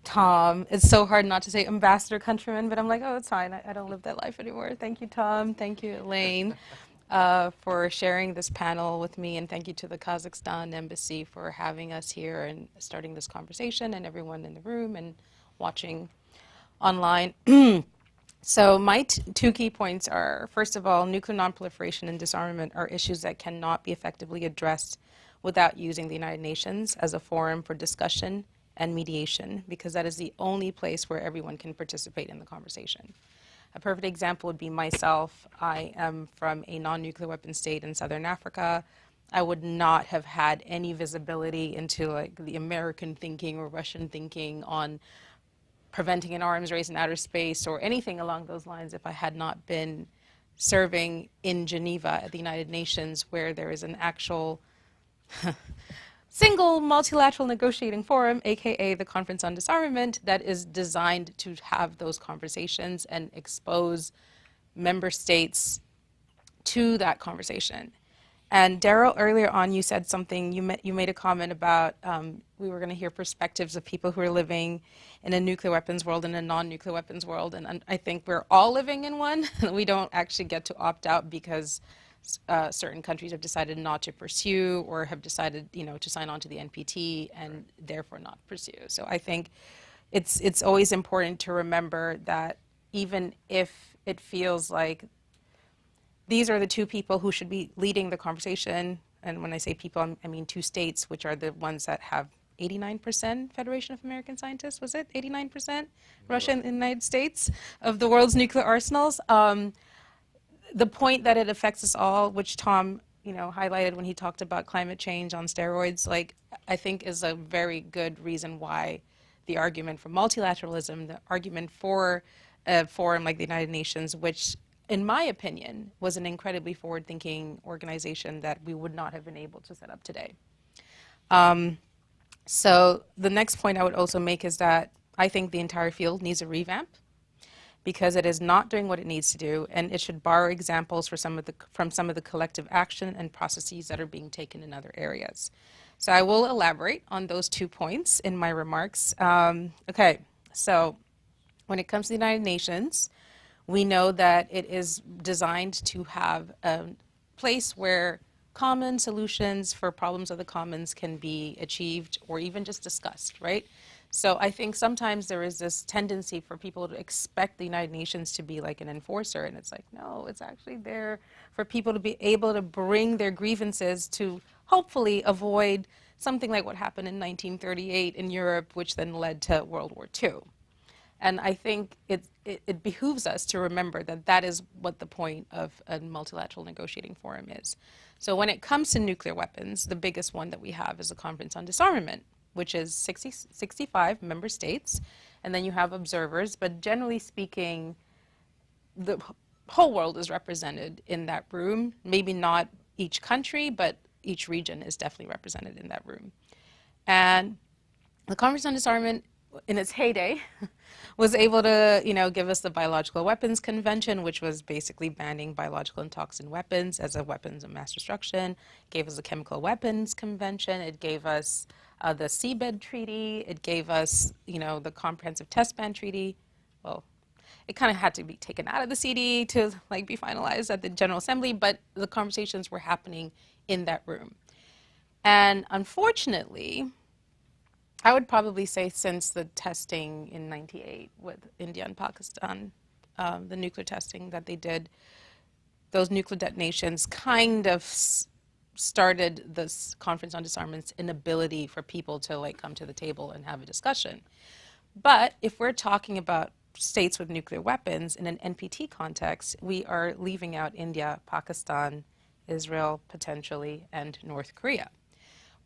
Tom. It's so hard not to say Ambassador Countryman, but I'm like, oh, it's fine. I don't live that life anymore. Thank you, Tom. Thank you, Elayne, for sharing this panel with me, and thank you to the Kazakhstan Embassy for having us here and starting this conversation, and everyone in the room and watching online. So my two key points are, first of all, nuclear nonproliferation and disarmament are issues that cannot be effectively addressed without using the United Nations as a forum for discussion and mediation, because that is the only place where everyone can participate in the conversation. A perfect example would be myself. I am from a non-nuclear weapon state in Southern Africa. I would not have had any visibility into like the American thinking or Russian thinking on preventing an arms race in outer space or anything along those lines if I had not been serving in Geneva at the United Nations, where there is an actual single multilateral negotiating forum, aka the Conference on Disarmament, that is designed to have those conversations and expose member states to that conversation. And Daryl, earlier on, you said something, you made a comment about we were going to hear perspectives of people who are living in a nuclear weapons world and a non-nuclear weapons world, and I think we're all living in one. We don't actually get to opt out because certain countries have decided not to pursue or have decided, to sign on to the NPT and therefore not pursue. So I think it's always important to remember that even if it feels like these are the two people who should be leading the conversation, and when I say people, I mean two states, which are the ones that have 89% Federation of American Scientists, was it 89%? Russia and the United States of the world's nuclear arsenals. The point that it affects us all, which Tom, highlighted when he talked about climate change on steroids, I think is a very good reason why the argument for multilateralism, the argument for a forum like the United Nations, which in my opinion was an incredibly forward-thinking organization that we would not have been able to set up today. So the next point I would also make is that I think the entire field needs a revamp. because it is not doing what it needs to do, and it should borrow examples from some of the collective action and processes that are being taken in other areas. So I will elaborate on those 2 points in my remarks. Okay, so when it comes to the United Nations, we know that it is designed to have a place where common solutions for problems of the commons can be achieved or even just discussed, right? So I think sometimes there is this tendency for people to expect the United Nations to be like an enforcer, and it's like, no, it's actually there for people to be able to bring their grievances to hopefully avoid something like what happened in 1938 in Europe, which then led to World War II. And I think it behooves us to remember that that is what the point of a multilateral negotiating forum is. So when it comes to nuclear weapons, the biggest one that we have is the Conference on Disarmament, which is 65 member states, and then you have observers, but generally speaking, the whole world is represented in that room. Maybe not each country, but each region is definitely represented in that room. And the Conference on Disarmament, in its heyday, was able to, give us the Biological Weapons Convention, which was basically banning biological and toxin weapons as a weapons of mass destruction. It gave us the Chemical Weapons Convention. It gave us the Seabed Treaty. It gave us, the Comprehensive Test Ban Treaty. Well, it kind of had to be taken out of the CD to be finalized at the General Assembly, but the conversations were happening in that room. And unfortunately, I would probably say since the testing in '98 with India and Pakistan, the nuclear testing that they did, those nuclear detonations kind of started this Conference on Disarmament's inability for people to come to the table and have a discussion. But if we're talking about states with nuclear weapons in an NPT context, we are leaving out India, Pakistan, Israel, potentially, and North Korea.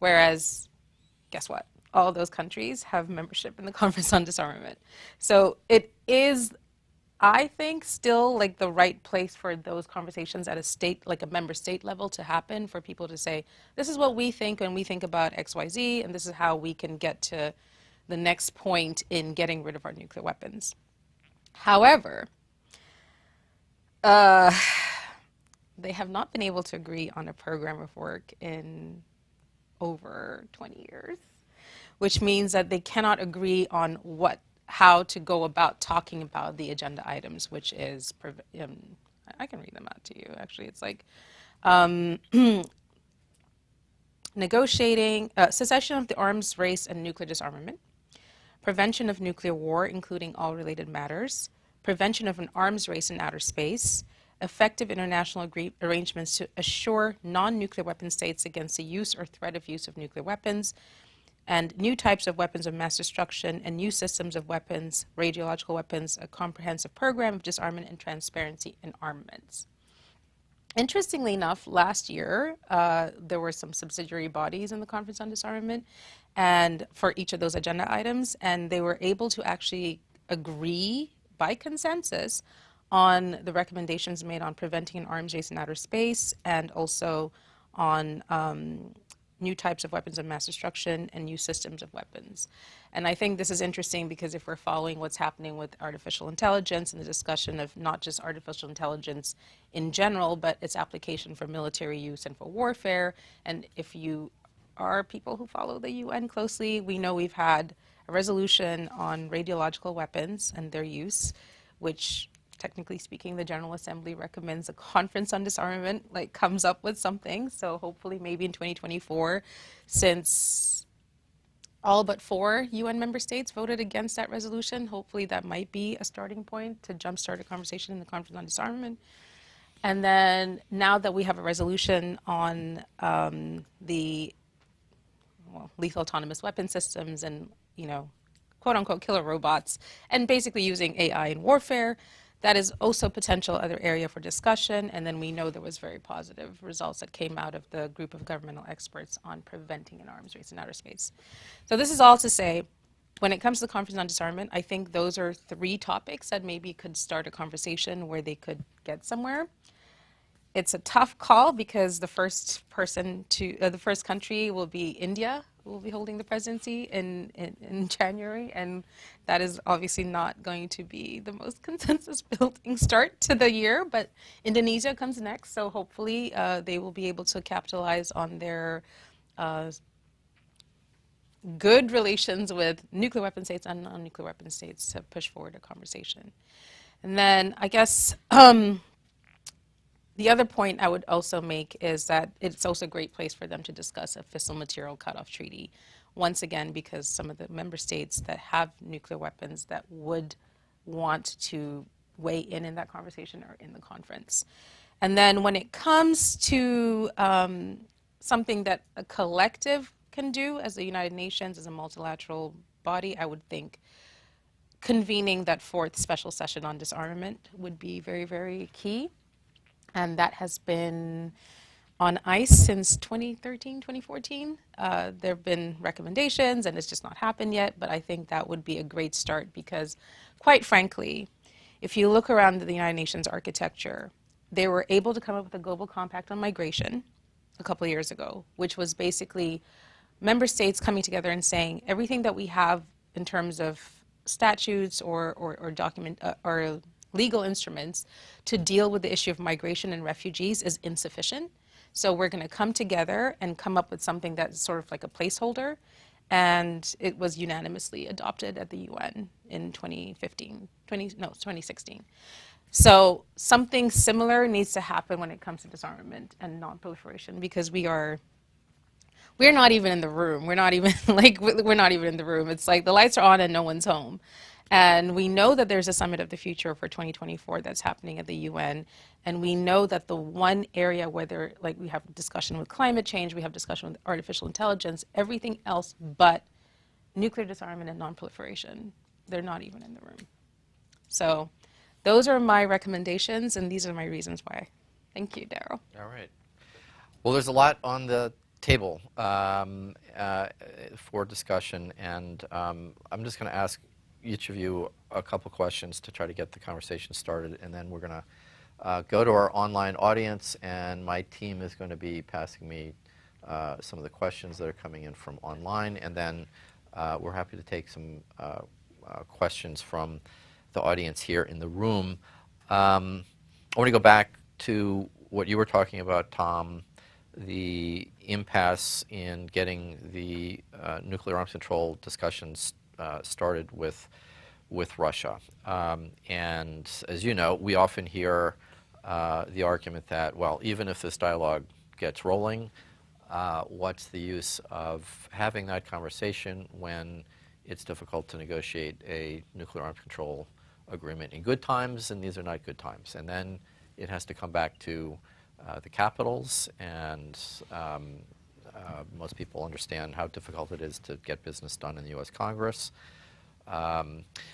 Whereas, guess what? All those countries have membership in the Conference on Disarmament. So it is, I think, still the right place for those conversations at a state, a member state level to happen, for people to say, this is what we think when we think about XYZ, and this is how we can get to the next point in getting rid of our nuclear weapons. However, they have not been able to agree on a program of work in over 20 years. Which means that they cannot agree on how to go about talking about the agenda items, which is, I can read them out to you, actually. It's negotiating, cessation of the arms race and nuclear disarmament, prevention of nuclear war, including all related matters, prevention of an arms race in outer space, effective international arrangements to assure non-nuclear weapon states against the use or threat of use of nuclear weapons, and new types of weapons of mass destruction and new systems of weapons, radiological weapons, a comprehensive program of disarmament and transparency in armaments. Interestingly enough, last year, there were some subsidiary bodies in the Conference on Disarmament and for each of those agenda items, and they were able to actually agree by consensus on the recommendations made on preventing an arms race in outer space and also on new types of weapons of mass destruction and new systems of weapons. And I think this is interesting because if we're following what's happening with artificial intelligence and the discussion of not just artificial intelligence in general, but its application for military use and for warfare, and if you are people who follow the UN closely, we know we've had a resolution on radiological weapons and their use, which technically speaking, the General Assembly recommends a Conference on Disarmament, comes up with something. So hopefully maybe in 2024, since all but 4 UN member states voted against that resolution, hopefully that might be a starting point to jumpstart a conversation in the Conference on Disarmament. And then now that we have a resolution on the lethal autonomous weapon systems and, quote unquote killer robots, and basically using AI in warfare, that is also potential other area for discussion, and then we know there was very positive results that came out of the group of governmental experts on preventing an arms race in outer space. So this is all to say, when it comes to the Conference on Disarmament, I think those are 3 topics that maybe could start a conversation where they could get somewhere. It's a tough call because the first country will be India, who will be holding the presidency in January, and that is obviously not going to be the most consensus-building start to the year, but Indonesia comes next, so hopefully they will be able to capitalize on their good relations with nuclear weapon states and non-nuclear weapon states to push forward a conversation. And then I guess the other point I would also make is that it's also a great place for them to discuss a fissile material cutoff treaty. Once again, because some of the member states that have nuclear weapons that would want to weigh in that conversation are in the conference. And then when it comes to something that a collective can do as the United Nations, as a multilateral body, I would think convening that fourth special session on disarmament would be very, very key. And that has been on ice since 2013, 2014. There have been recommendations, and it's just not happened yet, but I think that would be a great start because, quite frankly, if you look around the United Nations architecture, they were able to come up with a global compact on migration a couple of years ago, which was basically member states coming together and saying everything that we have in terms of statutes or document or legal instruments to deal with the issue of migration and refugees is insufficient. So we're going to come together and come up with something that's sort of like a placeholder. And it was unanimously adopted at the UN in 2016. So something similar needs to happen when it comes to disarmament and non-proliferation, because we're not even in the room. We're not even in the room. It's like the lights are on and no one's home. And we know that there's a Summit of the Future for 2024 that's happening at the UN. And we know that the one area where we have discussion with climate change, we have discussion with artificial intelligence, everything else but nuclear disarmament and non-proliferation, they're not even in the room. So those are my recommendations, and these are my reasons why. Thank you, Daryl. All right. Well, there's a lot on the table for discussion, and I'm just going to ask each of you a couple questions to try to get the conversation started, and then we're going to go to our online audience, and my team is going to be passing me some of the questions that are coming in from online, and then we're happy to take some questions from the audience here in the room. I want to go back to what you were talking about, Tom, the impasse in getting the nuclear arms control discussions started with Russia. And as you know, we often hear the argument that, well, even if this dialogue gets rolling, what's the use of having that conversation when it's difficult to negotiate a nuclear arms control agreement in good times, and these are not good times. And then it has to come back to the capitals, and most people understand how difficult it is to get business done in the U.S. Congress.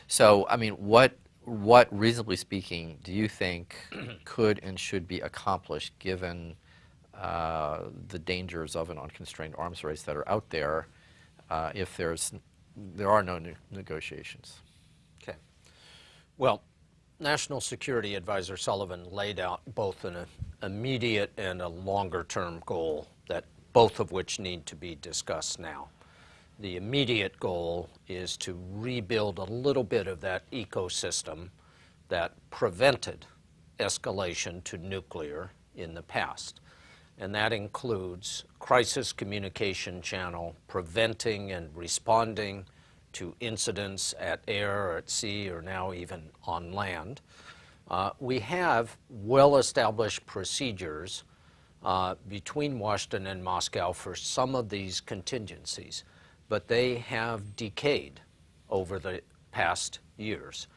So, I mean, what reasonably speaking do you think could and should be accomplished given the dangers of an unconstrained arms race that are out there if there are no negotiations? Okay. Well, National Security Advisor Sullivan laid out both an immediate and a longer-term goal, that both of which need to be discussed now. The immediate goal is to rebuild a little bit of that ecosystem that prevented escalation to nuclear in the past. And that includes crisis communication channel, preventing and responding to incidents at air or at sea or now even on land. We have well-established procedures between Washington and Moscow for some of these contingencies, but they have decayed over the past years,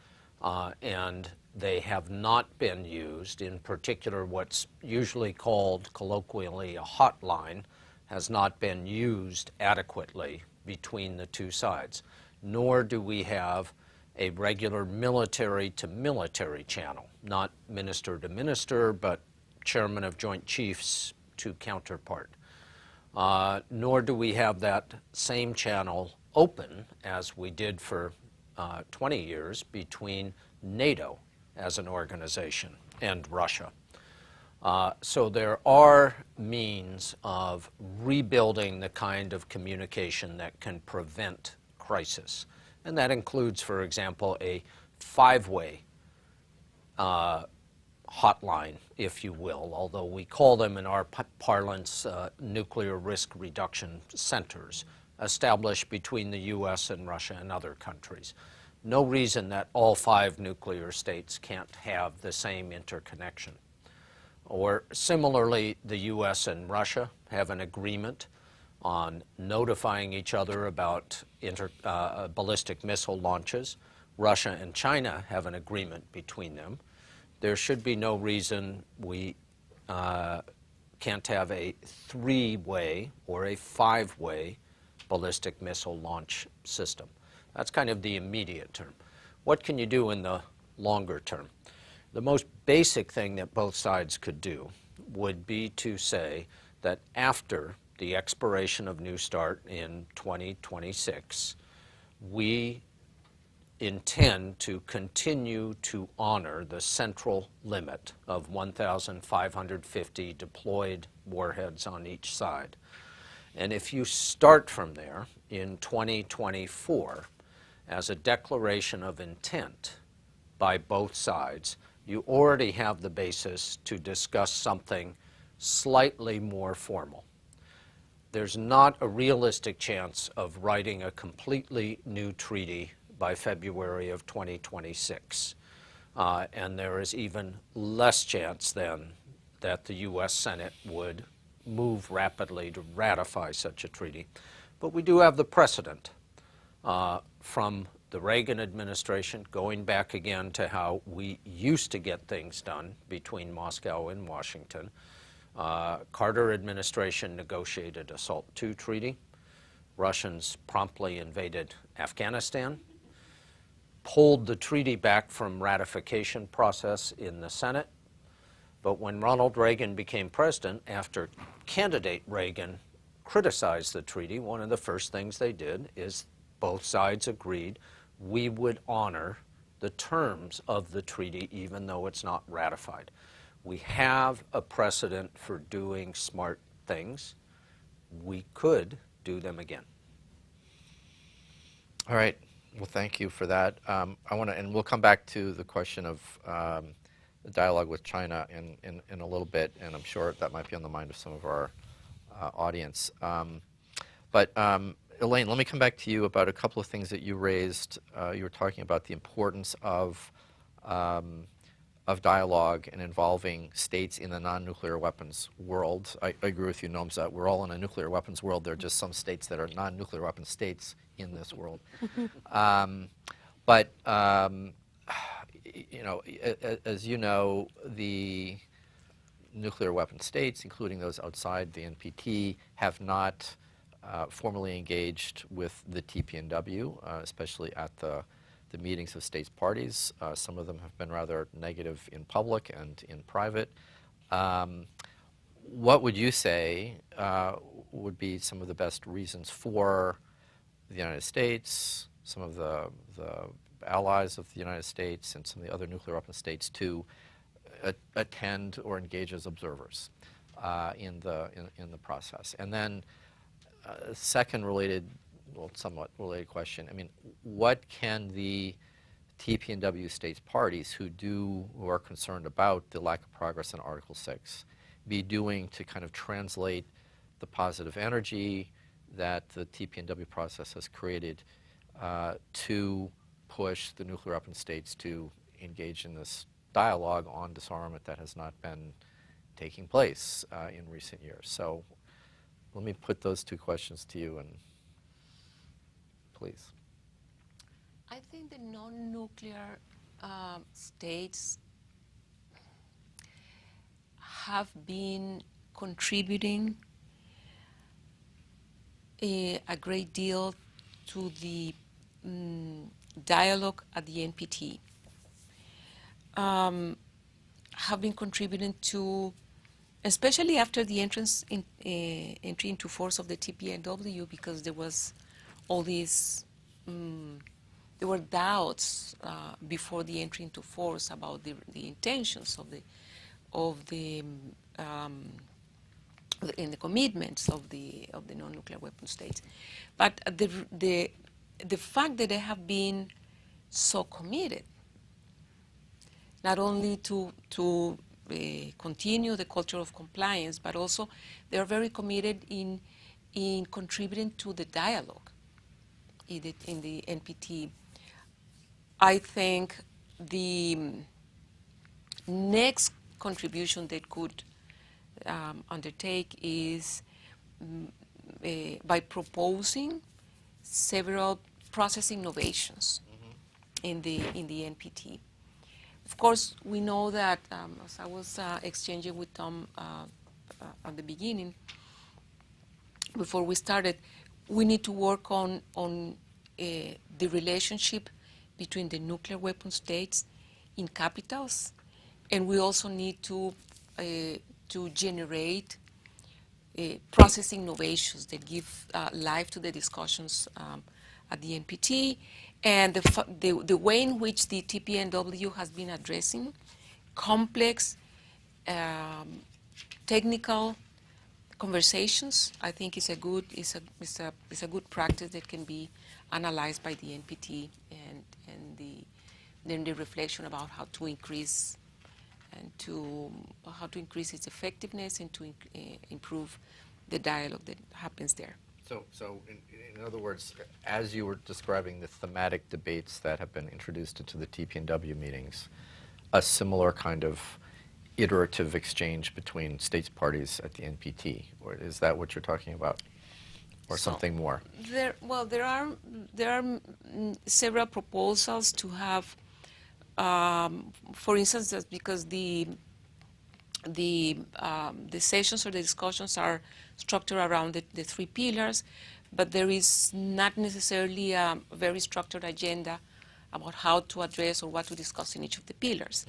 and they have not been used. In particular, what's usually called colloquially a hotline has not been used adequately between the two sides, nor do we have a regular military-to-military channel, not minister to minister, but chairman of Joint Chiefs to counterpart. Nor do we have that same channel open as we did for 20 years between NATO as an organization and Russia. So there are means of rebuilding the kind of communication that can prevent crisis. And that includes, for example, a five-way hotline, if you will, although we call them in our parlance nuclear risk reduction centers, established between the U.S. and Russia and other countries. No reason that all 5 nuclear states can't have the same interconnection. Or similarly, the U.S. and Russia have an agreement on notifying each other about ballistic missile launches. Russia and China have an agreement between them. There should be no reason we can't have a 3-way or a 5-way ballistic missile launch system. That's kind of the immediate term. What can you do in the longer term? The most basic thing that both sides could do would be to say that after the expiration of New START in 2026, we intend to continue to honor the central limit of 1,550 deployed warheads on each side. And if you start from there in 2024 as a declaration of intent by both sides, you already have the basis to discuss something slightly more formal. There's not a realistic chance of writing a completely new treaty by February of 2026. And there is even less chance then that the U.S. Senate would move rapidly to ratify such a treaty. But we do have the precedent from the Reagan administration, going back again to how we used to get things done between Moscow and Washington. Carter administration negotiated a SALT II treaty. Russians promptly invaded Afghanistan, pulled the treaty back from ratification process in the Senate. But when Ronald Reagan became president, after candidate Reagan criticized the treaty, one of the first things they did is both sides agreed we would honor the terms of the treaty even though it's not ratified. We have a precedent for doing smart things. We could do them again. All right. Well, thank you for that. And we'll come back to the question of the dialogue with China in a little bit, and I'm sure that might be on the mind of some of our audience. But Elayne, let me come back to you about a couple of things that you raised. You were talking about the importance of dialogue and involving states in the non-nuclear weapons world. I agree with you, Nomsa. We're all in a nuclear weapons world. There are just some states that are non-nuclear weapons states in this world. But you know, as you know, the nuclear weapon states, including those outside the NPT, have not formally engaged with the TPNW, especially at the meetings of states parties. Some of them have been rather negative in public and in private. What would you say would be some of the best reasons for the United States, some of the allies of the United States, and some of the other nuclear weapon states to attend or engage as observers in the process? And then second related, well, somewhat related question, I mean, what can the TPNW states parties who are concerned about the lack of progress in Article 6 be doing to kind of translate the positive energy that the TPNW process has created to push the nuclear weapon states to engage in this dialogue on disarmament that has not been taking place in recent years? So let me put those two questions to you, and please. I think the non-nuclear states have been contributing a great deal to the dialogue at the NPT. Have been contributing to, especially after the entry into force of the TPNW, because there was all these, there were doubts before the entry into force about the intentions of the in the commitments of the non-nuclear weapon states. But the fact that they have been so committed, not only to continue the culture of compliance, but also they are very committed in contributing to the dialogue in the NPT. I think the next contribution they could undertake is by proposing several process innovations in the NPT. Of course, we know that, as I was exchanging with Tom at the beginning, before we started, we need to work on the relationship between the nuclear weapon states in capitals, and we also need to generate process innovations that give life to the discussions at the NPT, and the way in which the TPNW has been addressing complex technical conversations, I think is a good practice that can be analyzed by the NPT and then the reflection about how to increase its effectiveness and to improve the dialogue that happens there. So in other words, as you were describing the thematic debates that have been introduced into the TPNW meetings, a similar kind of iterative exchange between states parties at the NPT, or is that what you're talking about, or something more? There are several proposals to have, for instance, that's because the sessions or the discussions are structured around the three pillars, but there is not necessarily a very structured agenda about how to address or what to discuss in each of the pillars.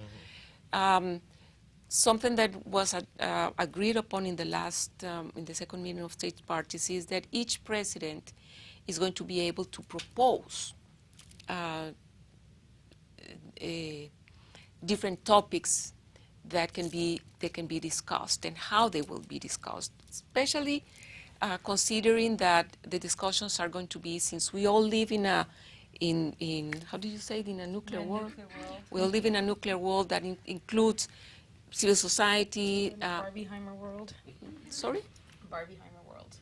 Something that was agreed upon in the second meeting of state parties is that each president is going to be able to propose different topics that can be discussed and how they will be discussed, especially considering that the discussions are going to be, since we all live in how do you say it, in a nuclear world? We all live in a nuclear world that includes civil society. Barbieheimer world. Sorry? Barbieheimer world.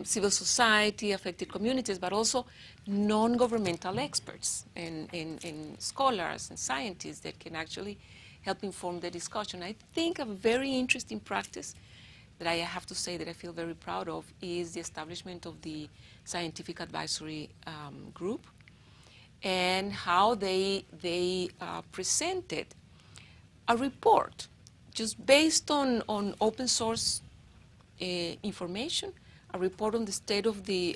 Civil society, affected communities, but also non-governmental experts and scholars and scientists that can actually help inform the discussion. I think a very interesting practice that I have to say that I feel very proud of is the establishment of the Scientific Advisory Group and how they presented a report just based on open source information, a report on the state of the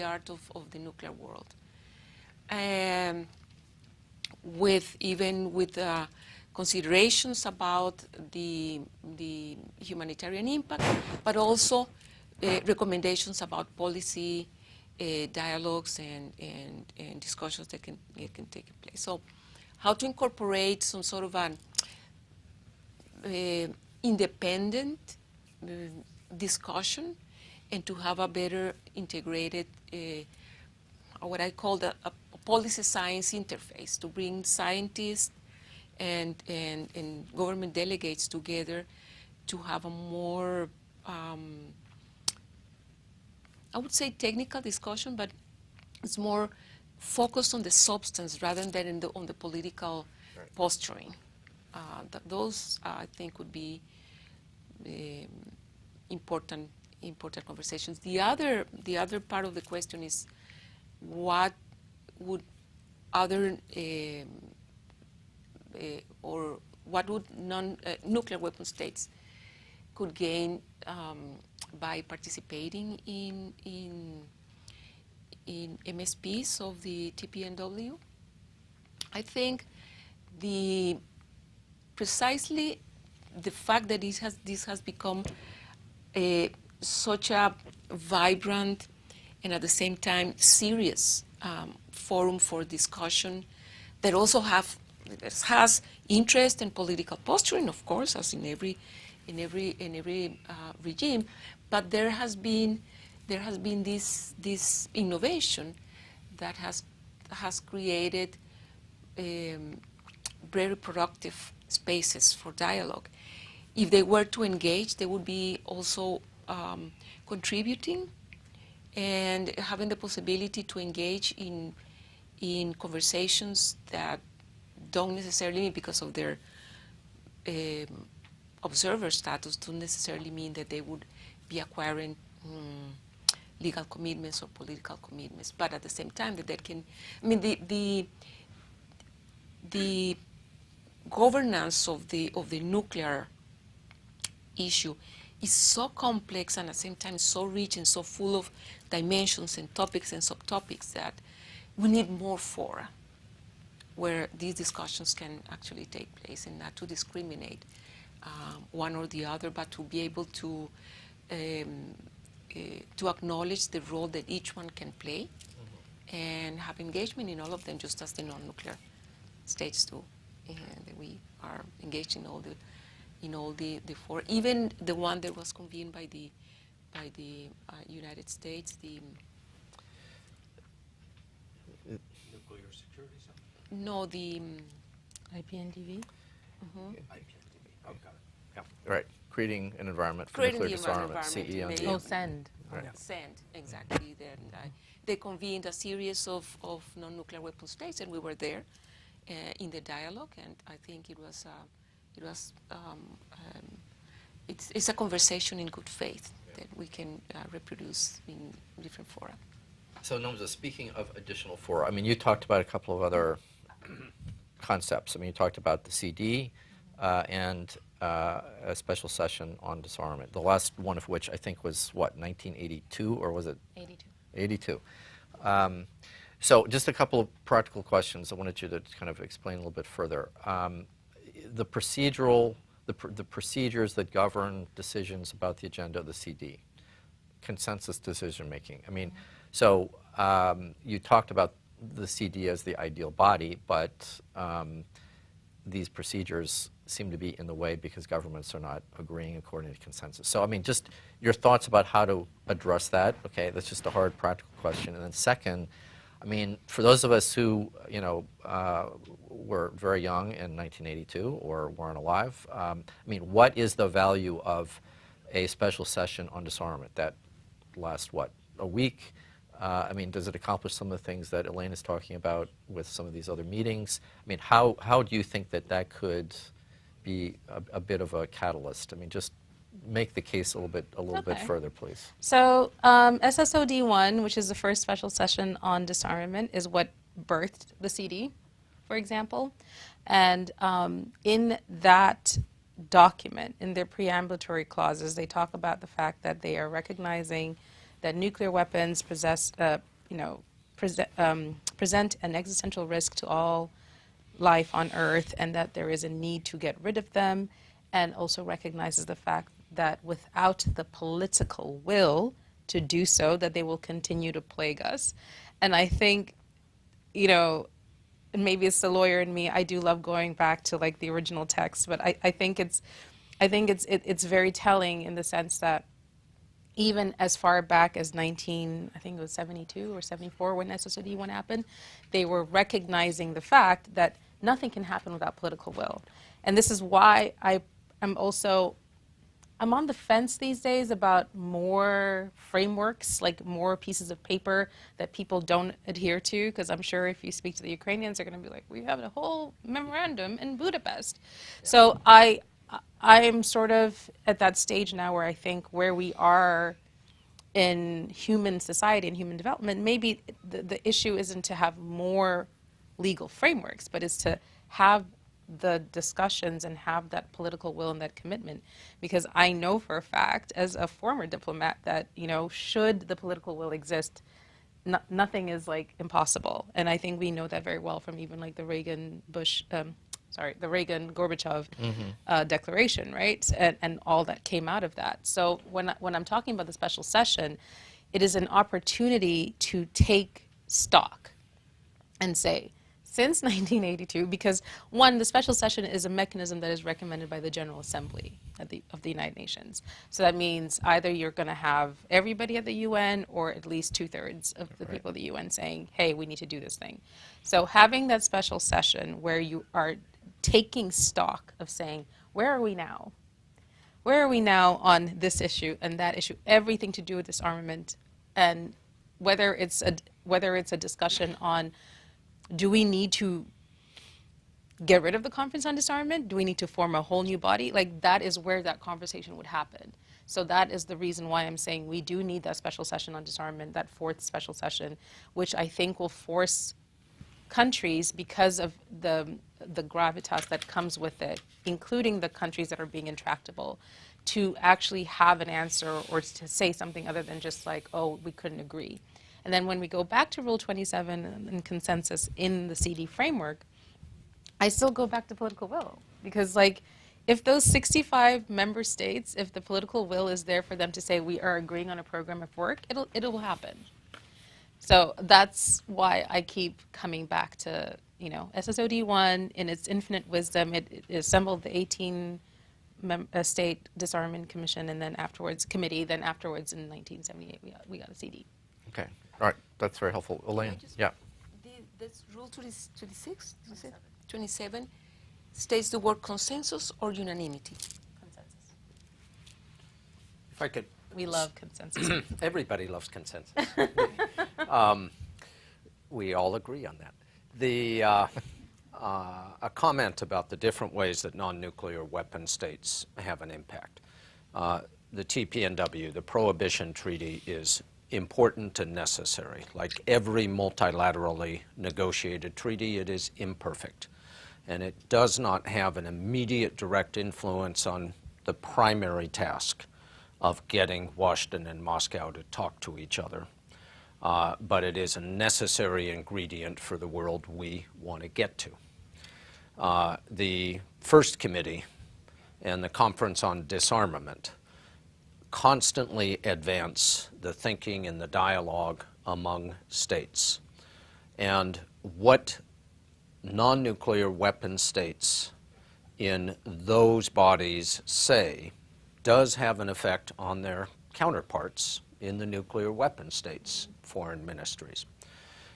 art of the nuclear world, with considerations about the humanitarian impact, but also recommendations about policy dialogues and discussions that can take place. So, how to incorporate some sort of an independent discussion and to have a better integrated, what I call a policy science interface, to bring scientists and government delegates together to have a more, I would say technical discussion, but it's more focused on the substance rather than on the political posturing. Those, I think, would be important conversations. The other part of the question is what would other or what would nuclear weapon states could gain by participating in MSPs of the TPNW. I think precisely the fact that this has become such a vibrant and at the same time serious forum for discussion that also have that has interest and political posturing, of course, as in every regime. But there has been this innovation that has created very productive spaces for dialogue. If they were to engage, they would be also contributing and having the possibility to engage in conversations that don't necessarily, because of their observer status, don't necessarily mean that they would be acquiring legal commitments or political commitments. But at the same time, that can, I mean, the governance of the nuclear issue is so complex and at the same time so rich and so full of dimensions and topics and subtopics that we need more fora where these discussions can actually take place, and not to discriminate one or the other, but to be able to acknowledge the role that each one can play, and have engagement in all of them, just as the non-nuclear states do. And we are engaged in all the four, even the one that was convened by the United States, the Nuclear Security Summit? no, the IPNDV? IPNDB. Oh, got it. Yeah. Right. Creating an environment for Creating nuclear the disarmament, environment, CEND. Oh, send. Right. SEND, exactly. Then they convened a series of non-nuclear weapon states, and we were there in the dialogue. And I think it's a conversation in good faith that we can reproduce in different fora. So, Nomsa, speaking of additional fora, I mean, you talked about a couple of other concepts. I mean, you talked about the CD and a special session on disarmament, the last one of which I think was, what, 1982, or was it? 82. 82. So just a couple of practical questions I wanted you to kind of explain a little bit further. The procedures that govern decisions about the agenda of the CD, consensus decision making. I mean, so you talked about the CD as the ideal body, but these procedures seem to be in the way because governments are not agreeing according to consensus. So, I mean, just your thoughts about how to address that. Okay, that's just a hard practical question. And then second, I mean, for those of us who, you know, were very young in 1982 or weren't alive, I mean, what is the value of a special session on disarmament that lasts, what, a week? I mean, does it accomplish some of the things that Elayne is talking about with some of these other meetings? I mean, how do you think that could be a bit of a catalyst? I mean, just make the case a little bit further, please. So SSOD1, which is the first special session on disarmament, is what birthed the CD, for example. And in that document, in their preambulatory clauses, they talk about the fact that they are recognizing that nuclear weapons present an existential risk to all life on Earth, and that there is a need to get rid of them, and also recognizes the fact that without the political will to do so, that they will continue to plague us. And I think, you know, and maybe it's the lawyer in me, I do love going back to like the original text, but I think it's very telling in the sense that even as far back as I think it was 72 or 74 when SSOD1 happened, they were recognizing the fact that nothing can happen without political will. And this is why I'm on the fence these days about more frameworks, like more pieces of paper that people don't adhere to, because I'm sure if you speak to the Ukrainians, they're going to be like, we have a whole memorandum in Budapest. Yeah. So I'm sort of at that stage now where I think where we are in human society and human development, maybe the issue isn't to have more legal frameworks, but is to have the discussions and have that political will and that commitment. Because I know for a fact, as a former diplomat, that, you know, should the political will exist, nothing is like impossible. And I think we know that very well from even like the Reagan-Gorbachev declaration, right? And all that came out of that. So when I'm talking about the special session, it is an opportunity to take stock and say, since 1982, because one, the special session is a mechanism that is recommended by the General Assembly of the United Nations. So that means either you're going to have everybody at the UN or at least 2/3 of the people at the UN saying, hey, we need to do this thing. So having that special session where you are taking stock of saying, where are we now? Where are we now on this issue and that issue, everything to do with disarmament, and whether it's a discussion on, do we need to get rid of the Conference on Disarmament? Do we need to form a whole new body? Like, that is where that conversation would happen. So that is the reason why I'm saying we do need that special session on disarmament, that fourth special session, which I think will force countries, because of the gravitas that comes with it, including the countries that are being intractable, to actually have an answer or to say something other than just like, oh, we couldn't agree. And then when we go back to Rule 27 and consensus in the CD framework, I still go back to political will. Because, like, if those 65 member states, if the political will is there for them to say we are agreeing on a program of work, it'll happen. So that's why I keep coming back to, you know, SSOD1 in its infinite wisdom. It assembled the 18 state disarmament commission, and then afterwards committee. Then afterwards in 1978 we got a CD. Okay. All right. That's very helpful. Elayne. Yeah. This Rule 26, 27 states the word consensus or unanimity. Consensus. If I could. We love consensus. Everybody loves consensus. We all agree on that. A comment about the different ways that non-nuclear weapon states have an impact. The TPNW, the Prohibition Treaty, is important and necessary. Like every multilaterally negotiated treaty, it is imperfect. And it does not have an immediate direct influence on the primary task of getting Washington and Moscow to talk to each other. But it is a necessary ingredient for the world we want to get to. The First Committee and the Conference on Disarmament constantly advance the thinking and the dialogue among states. And what non-nuclear weapon states in those bodies say does have an effect on their counterparts in the nuclear weapon states' foreign ministries.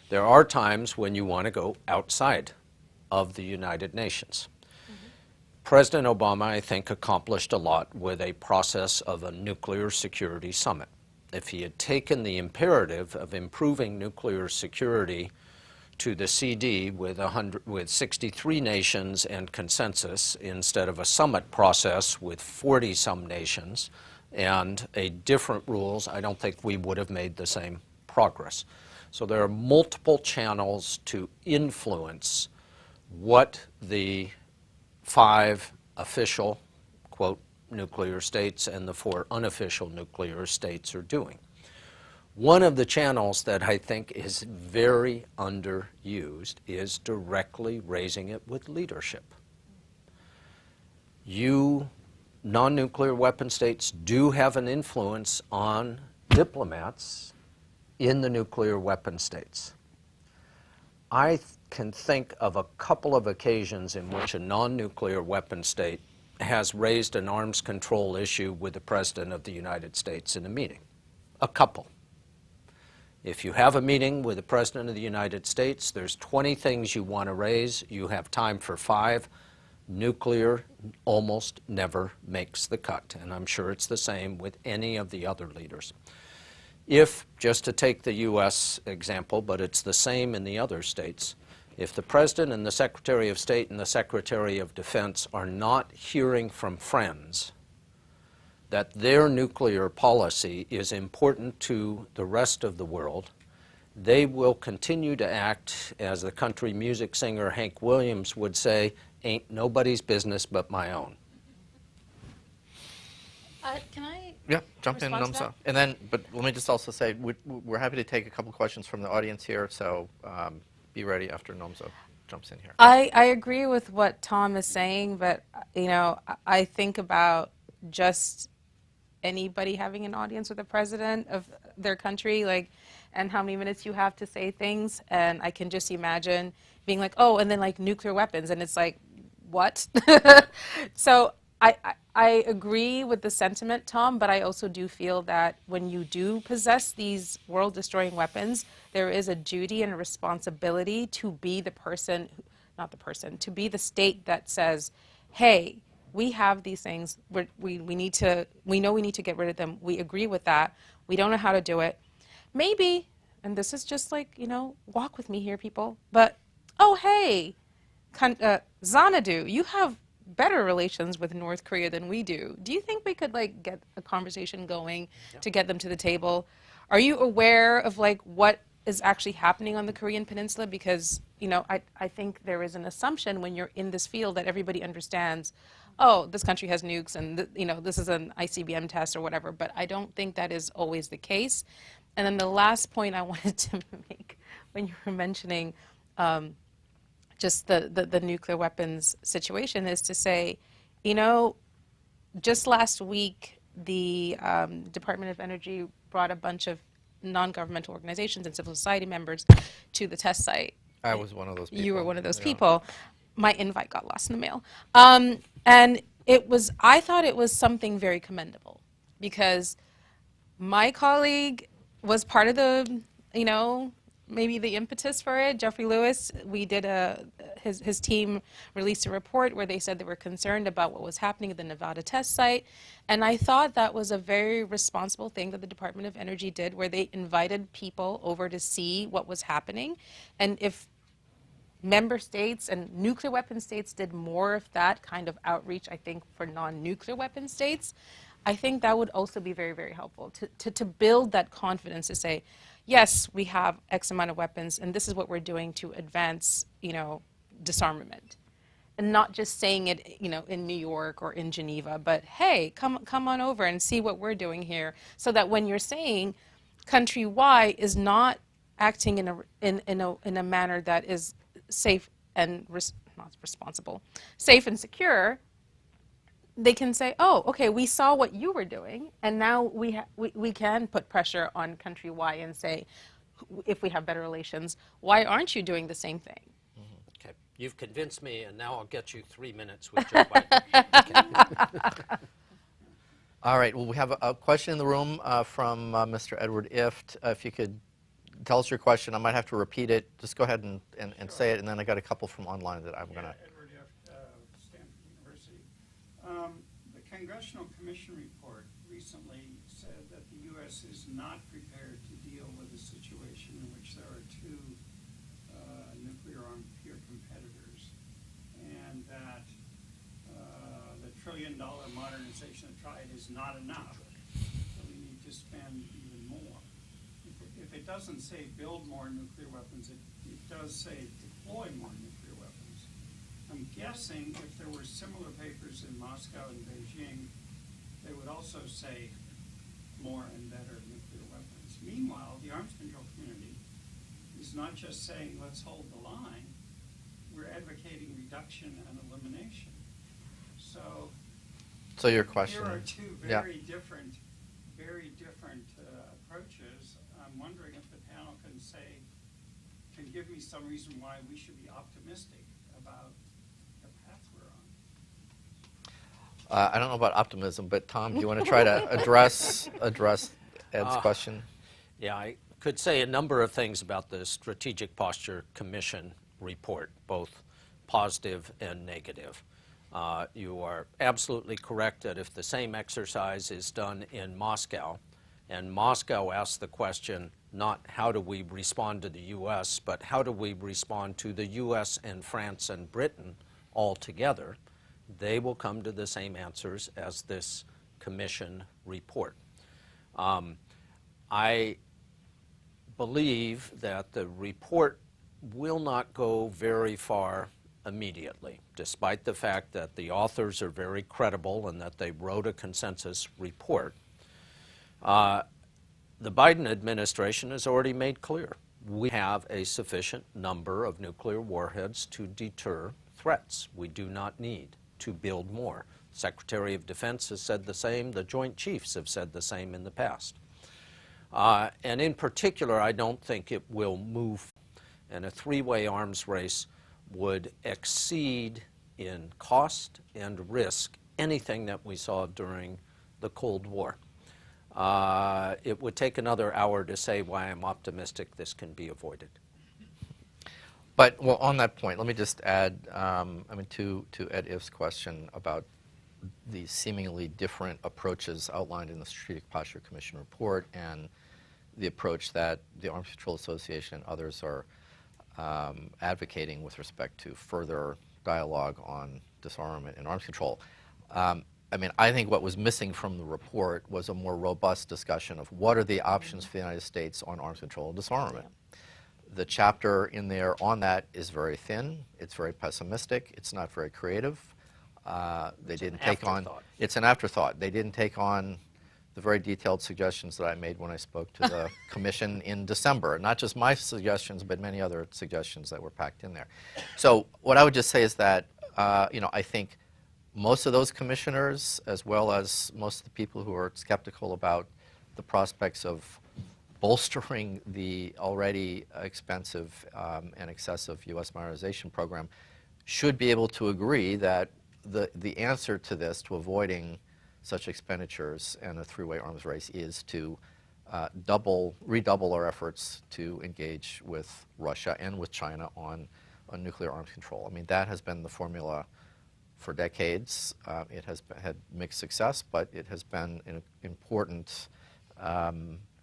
There are times when you want to go outside of the United Nations. President Obama, I think, accomplished a lot with a process of a nuclear security summit. If he had taken the imperative of improving nuclear security to the CD with 63 nations and consensus instead of a summit process with 40-some nations and a different rules, I don't think we would have made the same progress. So there are multiple channels to influence what the 5 official, quote, nuclear states and the 4 unofficial nuclear states are doing. One of the channels that I think is very underused is directly raising it with leadership. You non-nuclear weapon states do have an influence on diplomats in the nuclear weapon states. I can think of a couple of occasions in which a non-nuclear weapon state has raised an arms control issue with the President of the United States in a meeting. A couple. If you have a meeting with the President of the United States, there's 20 things you want to raise. You have time for 5. Nuclear almost never makes the cut, and I'm sure it's the same with any of the other leaders. If, just to take the U.S. example, but it's the same in the other states, if the President and the Secretary of State and the Secretary of Defense are not hearing from friends that their nuclear policy is important to the rest of the world, they will continue to act, as the country music singer Hank Williams would say, ain't nobody's business but my own. Can I Jump in, respond to Nomsa. that? And then, but let me just also say, we're happy to take a couple questions from the audience here, so be ready after Nomsa jumps in here. I agree with what Tom is saying, but, you know, I think about just anybody having an audience with the president of their country, like, and how many minutes you have to say things, and I can just imagine being like, oh, and then like nuclear weapons, and it's like, what? So I agree with the sentiment, Tom, but I also do feel that when you do possess these world-destroying weapons, there is a duty and a responsibility to be the person, not the person, to be the state that says, hey, we have these things, we know we need to get rid of them, we agree with that, we don't know how to do it. Maybe, and this is just like, you know, walk with me here, people, but, oh, hey, Xanadu, you have better relations with North Korea than we do. Do you think we could like get a conversation going to get them to the table? Are you aware of like what is actually happening on the Korean Peninsula? Because, you know, I think there is an assumption when you're in this field that everybody understands, oh, this country has nukes and, you know, this is an ICBM test or whatever, but I don't think that is always the case. And then the last point I wanted to make when you were mentioning just the nuclear weapons situation is to say, you know, just last week, the Department of Energy brought a bunch of non-governmental organizations and civil society members to the test site. I was one of those people. You were one of those Yeah. people. My invite got lost in the mail. And I thought it was something very commendable because my colleague was part of the, you know, maybe the impetus for it. Jeffrey Lewis, we did his team released a report where they said they were concerned about what was happening at the Nevada test site. And I thought that was a very responsible thing that the Department of Energy did, where they invited people over to see what was happening. And if member states and nuclear weapon states did more of that kind of outreach, I think, for non-nuclear weapon states, I think that would also be very, very helpful to build that confidence to say, yes, we have X amount of weapons, and this is what we're doing to advance, you know, disarmament. And not just saying it, you know, in New York or in Geneva, but hey, come on over and see what we're doing here, so that when you're saying country Y is not acting in a manner that is safe and not responsible, safe and secure, they can say, oh, okay, we saw what you were doing, and now we can put pressure on country Y and say, if we have better relations, why aren't you doing the same thing? Okay, you've convinced me, and now I'll get you 3 minutes with Joe Biden. All right. Well, we have a question in the room from Mr. Edward Ift. If you could tell us your question, I might have to repeat it. Just go ahead and say it, and then I got a couple from online that I'm going to. Edward Ift, Stanford University. The Congressional Commission report recently said that the U.S. is not prepared to deal with a situation in which there are two nuclear-armed peer competitors, and that the trillion-dollar modernization of TRIAD is not enough. So we need to spend even more. If it doesn't say build more nuclear weapons, it does say deploy more nuclear weapons. I'm guessing if there were similar papers in Moscow and Beijing, they would also say more and better nuclear weapons. Meanwhile, the arms control community is not just saying let's hold the line, we're advocating reduction and elimination. So your question. here are two very different approaches. I'm wondering if the panel can give me some reason why we should be optimistic about the path we're on. I don't know about optimism, but Tom, do you want to try to address Ed's question? Yeah, I could say a number of things about the Strategic Posture Commission report, both positive and negative. You are absolutely correct that if the same exercise is done in Moscow, and Moscow asks the question, not how do we respond to the U.S., but how do we respond to the U.S. and France and Britain all together, they will come to the same answers as this commission report. I believe that the report will not go very far immediately, despite the fact that the authors are very credible and that they wrote a consensus report. The Biden administration has already made clear we have a sufficient number of nuclear warheads to deter threats. We do not need to build more. Secretary of Defense has said the same. The Joint Chiefs have said the same in the past. And in particular, I don't think it will move in a three-way arms race would exceed in cost and risk anything that we saw during the Cold War. It would take another hour to say why I'm optimistic this can be avoided. But, well, on that point, let me just add, to Ed If's question about the seemingly different approaches outlined in the Strategic Posture Commission report and the approach that the Arms Control Association and others are advocating with respect to further dialogue on disarmament and arms control. I think what was missing from the report was a more robust discussion of what are the options for the United States on arms control and disarmament. The chapter in there on that is very thin. It's very pessimistic. It's not very creative. They didn't take on. It's an afterthought. They didn't take on the very detailed suggestions that I made when I spoke to the commission in December. Not just my suggestions, but many other suggestions that were packed in there. So what I would just say is that I think most of those commissioners, as well as most of the people who are skeptical about the prospects of bolstering the already expensive and excessive U.S. modernization program, should be able to agree that the answer to this, to avoiding such expenditures and a three-way arms race, is to redouble our efforts to engage with Russia and with China on nuclear arms control. I mean, that has been the formula for decades. It has had mixed success, but it has been an important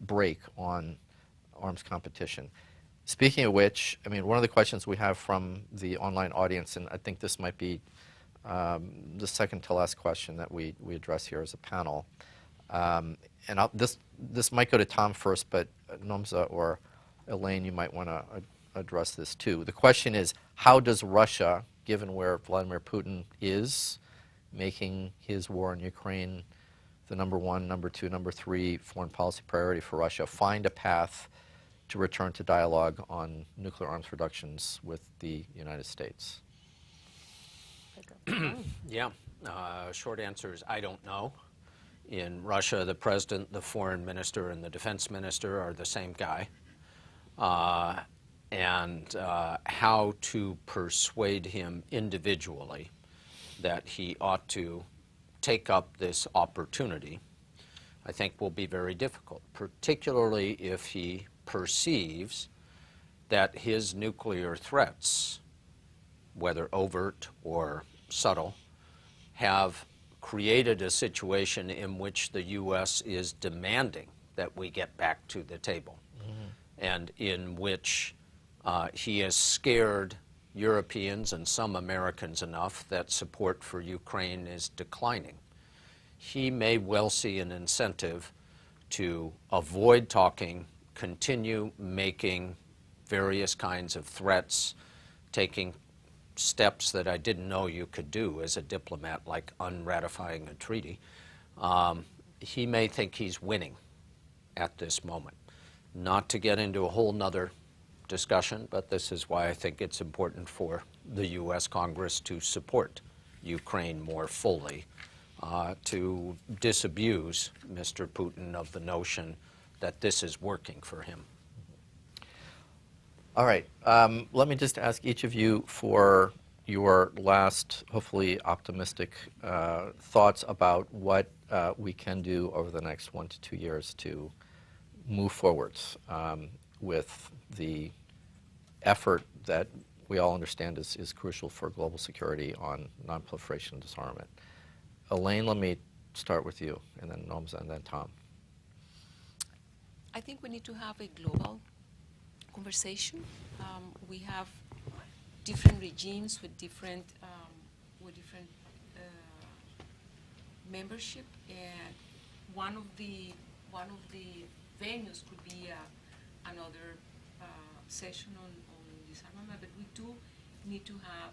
break on arms competition. Speaking of which, one of the questions we have from the online audience, and I think this might be the second to last question that we address here as a panel, and this might go to Tom first, but Nomsa or Elayne, you might want to address this too. The question is, how does Russia, given where Vladimir Putin is, making his war in Ukraine the number one, number two, number three foreign policy priority for Russia, find a path to return to dialogue on nuclear arms reductions with the United States? Yeah, short answer is I don't know. In Russia, the president, the foreign minister, and the defense minister are the same guy. And how to persuade him individually that he ought to take up this opportunity, I think will be very difficult, particularly if he perceives that his nuclear threats, whether overt or subtle, have created a situation in which the U.S. is demanding that we get back to the table, and in which he has scared Europeans and some Americans enough that support for Ukraine is declining. He may well see an incentive to avoid talking, continue making various kinds of threats, taking steps that I didn't know you could do as a diplomat, like unratifying a treaty. He may think he's winning at this moment. Not to get into a whole nother discussion, but this is why I think it's important for the U.S. Congress to support Ukraine more fully, to disabuse Mr. Putin of the notion that this is working for him. All right. Let me just ask each of you for your last, hopefully optimistic thoughts about what we can do over the next 1 to 2 years to move forwards with the effort that we all understand is crucial for global security on nonproliferation and disarmament. Elayne, let me start with you, and then Nomsa, and then Tom. I think we need to have a global conversation. We have different regimes with different membership, and one of the venues could be another session on disarmament, but we do need to have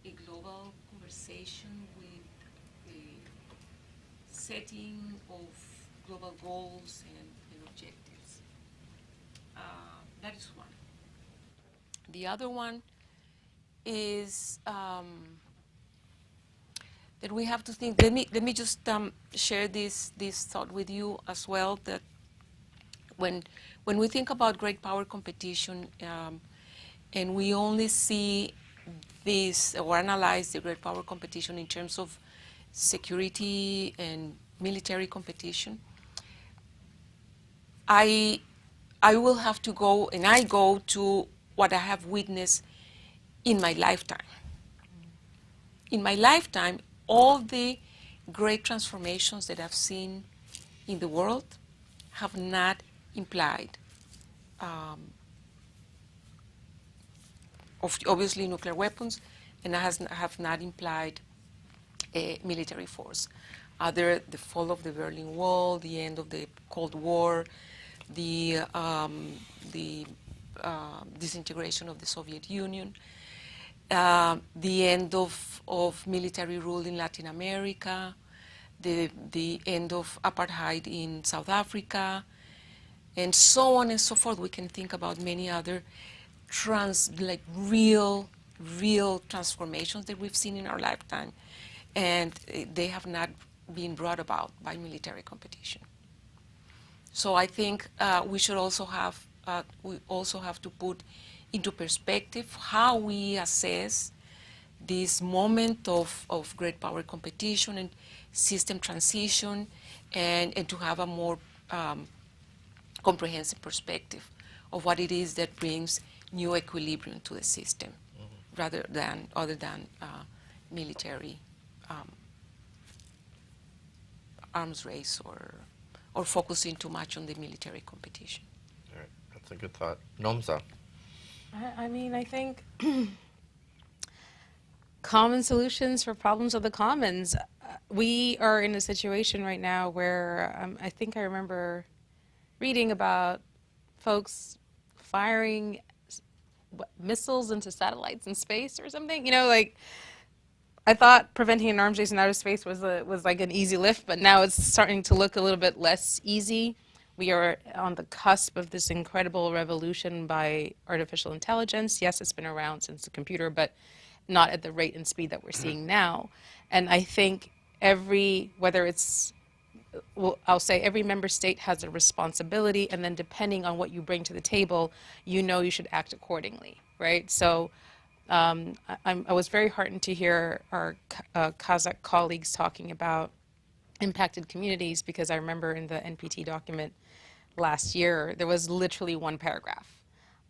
a global conversation with a setting of global goals and objectives. That is one. The other one is that we have to think. Let me just share this thought with you as well. That when we think about great power competition, and we only see this or analyze the great power competition in terms of security and military competition, I will have to go, and I go to what I have witnessed in my lifetime. In my lifetime, all the great transformations that I've seen in the world have not implied, obviously, nuclear weapons, and have not implied military force. Either the fall of the Berlin Wall, the end of the Cold War, the disintegration of the Soviet Union, the end of military rule in Latin America, the end of apartheid in South Africa, and so on and so forth. We can think about many other real transformations that we've seen in our lifetime, and they have not been brought about by military competition. So I think we should also have to put into perspective how we assess this moment of great power competition and system transition, and to have a more comprehensive perspective of what it is that brings new equilibrium to the system, other than military arms race or focusing too much on the military competition. All right, that's a good thought. Nomsa. I mean, I think common solutions for problems of the commons. We are in a situation right now where I think I remember reading about folks firing missiles into satellites in space or something. You know, like, I thought preventing an arms race in outer space was like an easy lift, but now it's starting to look a little bit less easy. We are on the cusp of this incredible revolution by artificial intelligence. Yes, it's been around since the computer, but not at the rate and speed that we're seeing now. And I think every member state has a responsibility, and then depending on what you bring to the table, you should act accordingly, right? So I was very heartened to hear our Kazakh colleagues talking about impacted communities, because I remember in the NPT document last year, there was literally one paragraph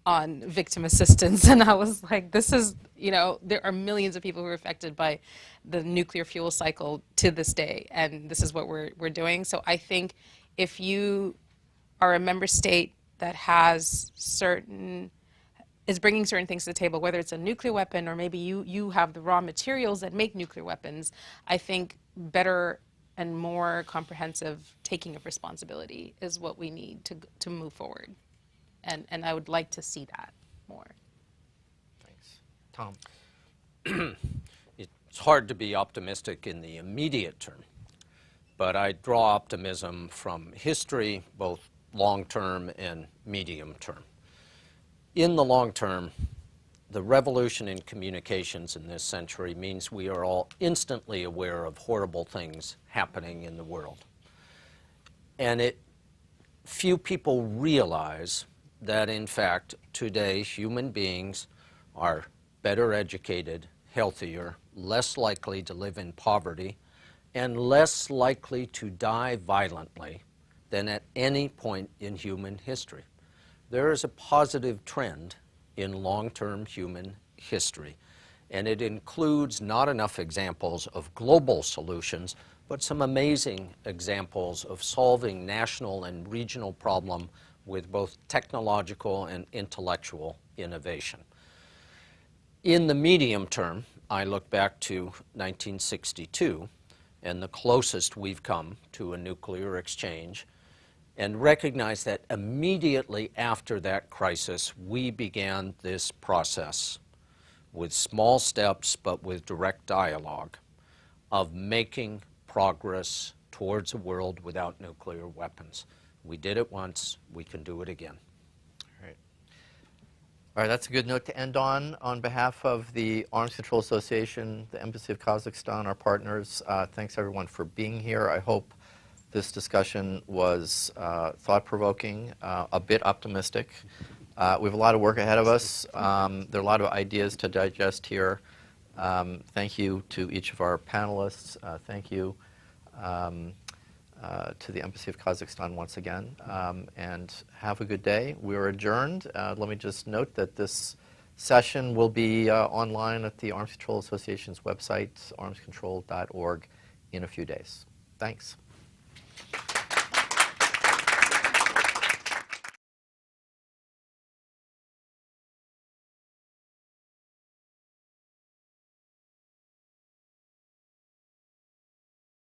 on victim assistance, and I was like, this is, there are millions of people who are affected by the nuclear fuel cycle to this day, and this is what we're doing. So I think if you are a member state that is bringing certain things to the table, whether it's a nuclear weapon or maybe you have the raw materials that make nuclear weapons, I think better and more comprehensive taking of responsibility is what we need to move forward. And I would like to see that more. Thanks. Tom? It's hard to be optimistic in the immediate term, but I draw optimism from history, both long-term and medium-term. In the long term, the revolution in communications in this century means we are all instantly aware of horrible things happening in the world. And few people realize that, in fact, today human beings are better educated, healthier, less likely to live in poverty, and less likely to die violently than at any point in human history. There is a positive trend in long-term human history, and it includes not enough examples of global solutions, but some amazing examples of solving national and regional problems with both technological and intellectual innovation. In the medium term, I look back to 1962 and the closest we've come to a nuclear exchange, and recognize that immediately after that crisis, we began this process with small steps, but with direct dialogue, of making progress towards a world without nuclear weapons. We did it once, we can do it again. All right, that's a good note to end on. On behalf of the Arms Control Association, the Embassy of Kazakhstan, our partners, thanks everyone for being here. I hope this discussion was thought-provoking, a bit optimistic. We have a lot of work ahead of us. There are a lot of ideas to digest here. Thank you to each of our panelists. Thank you to the Embassy of Kazakhstan once again. And have a good day. We're adjourned. Let me just note that this session will be online at the Arms Control Association's website, armscontrol.org, in a few days. Thanks.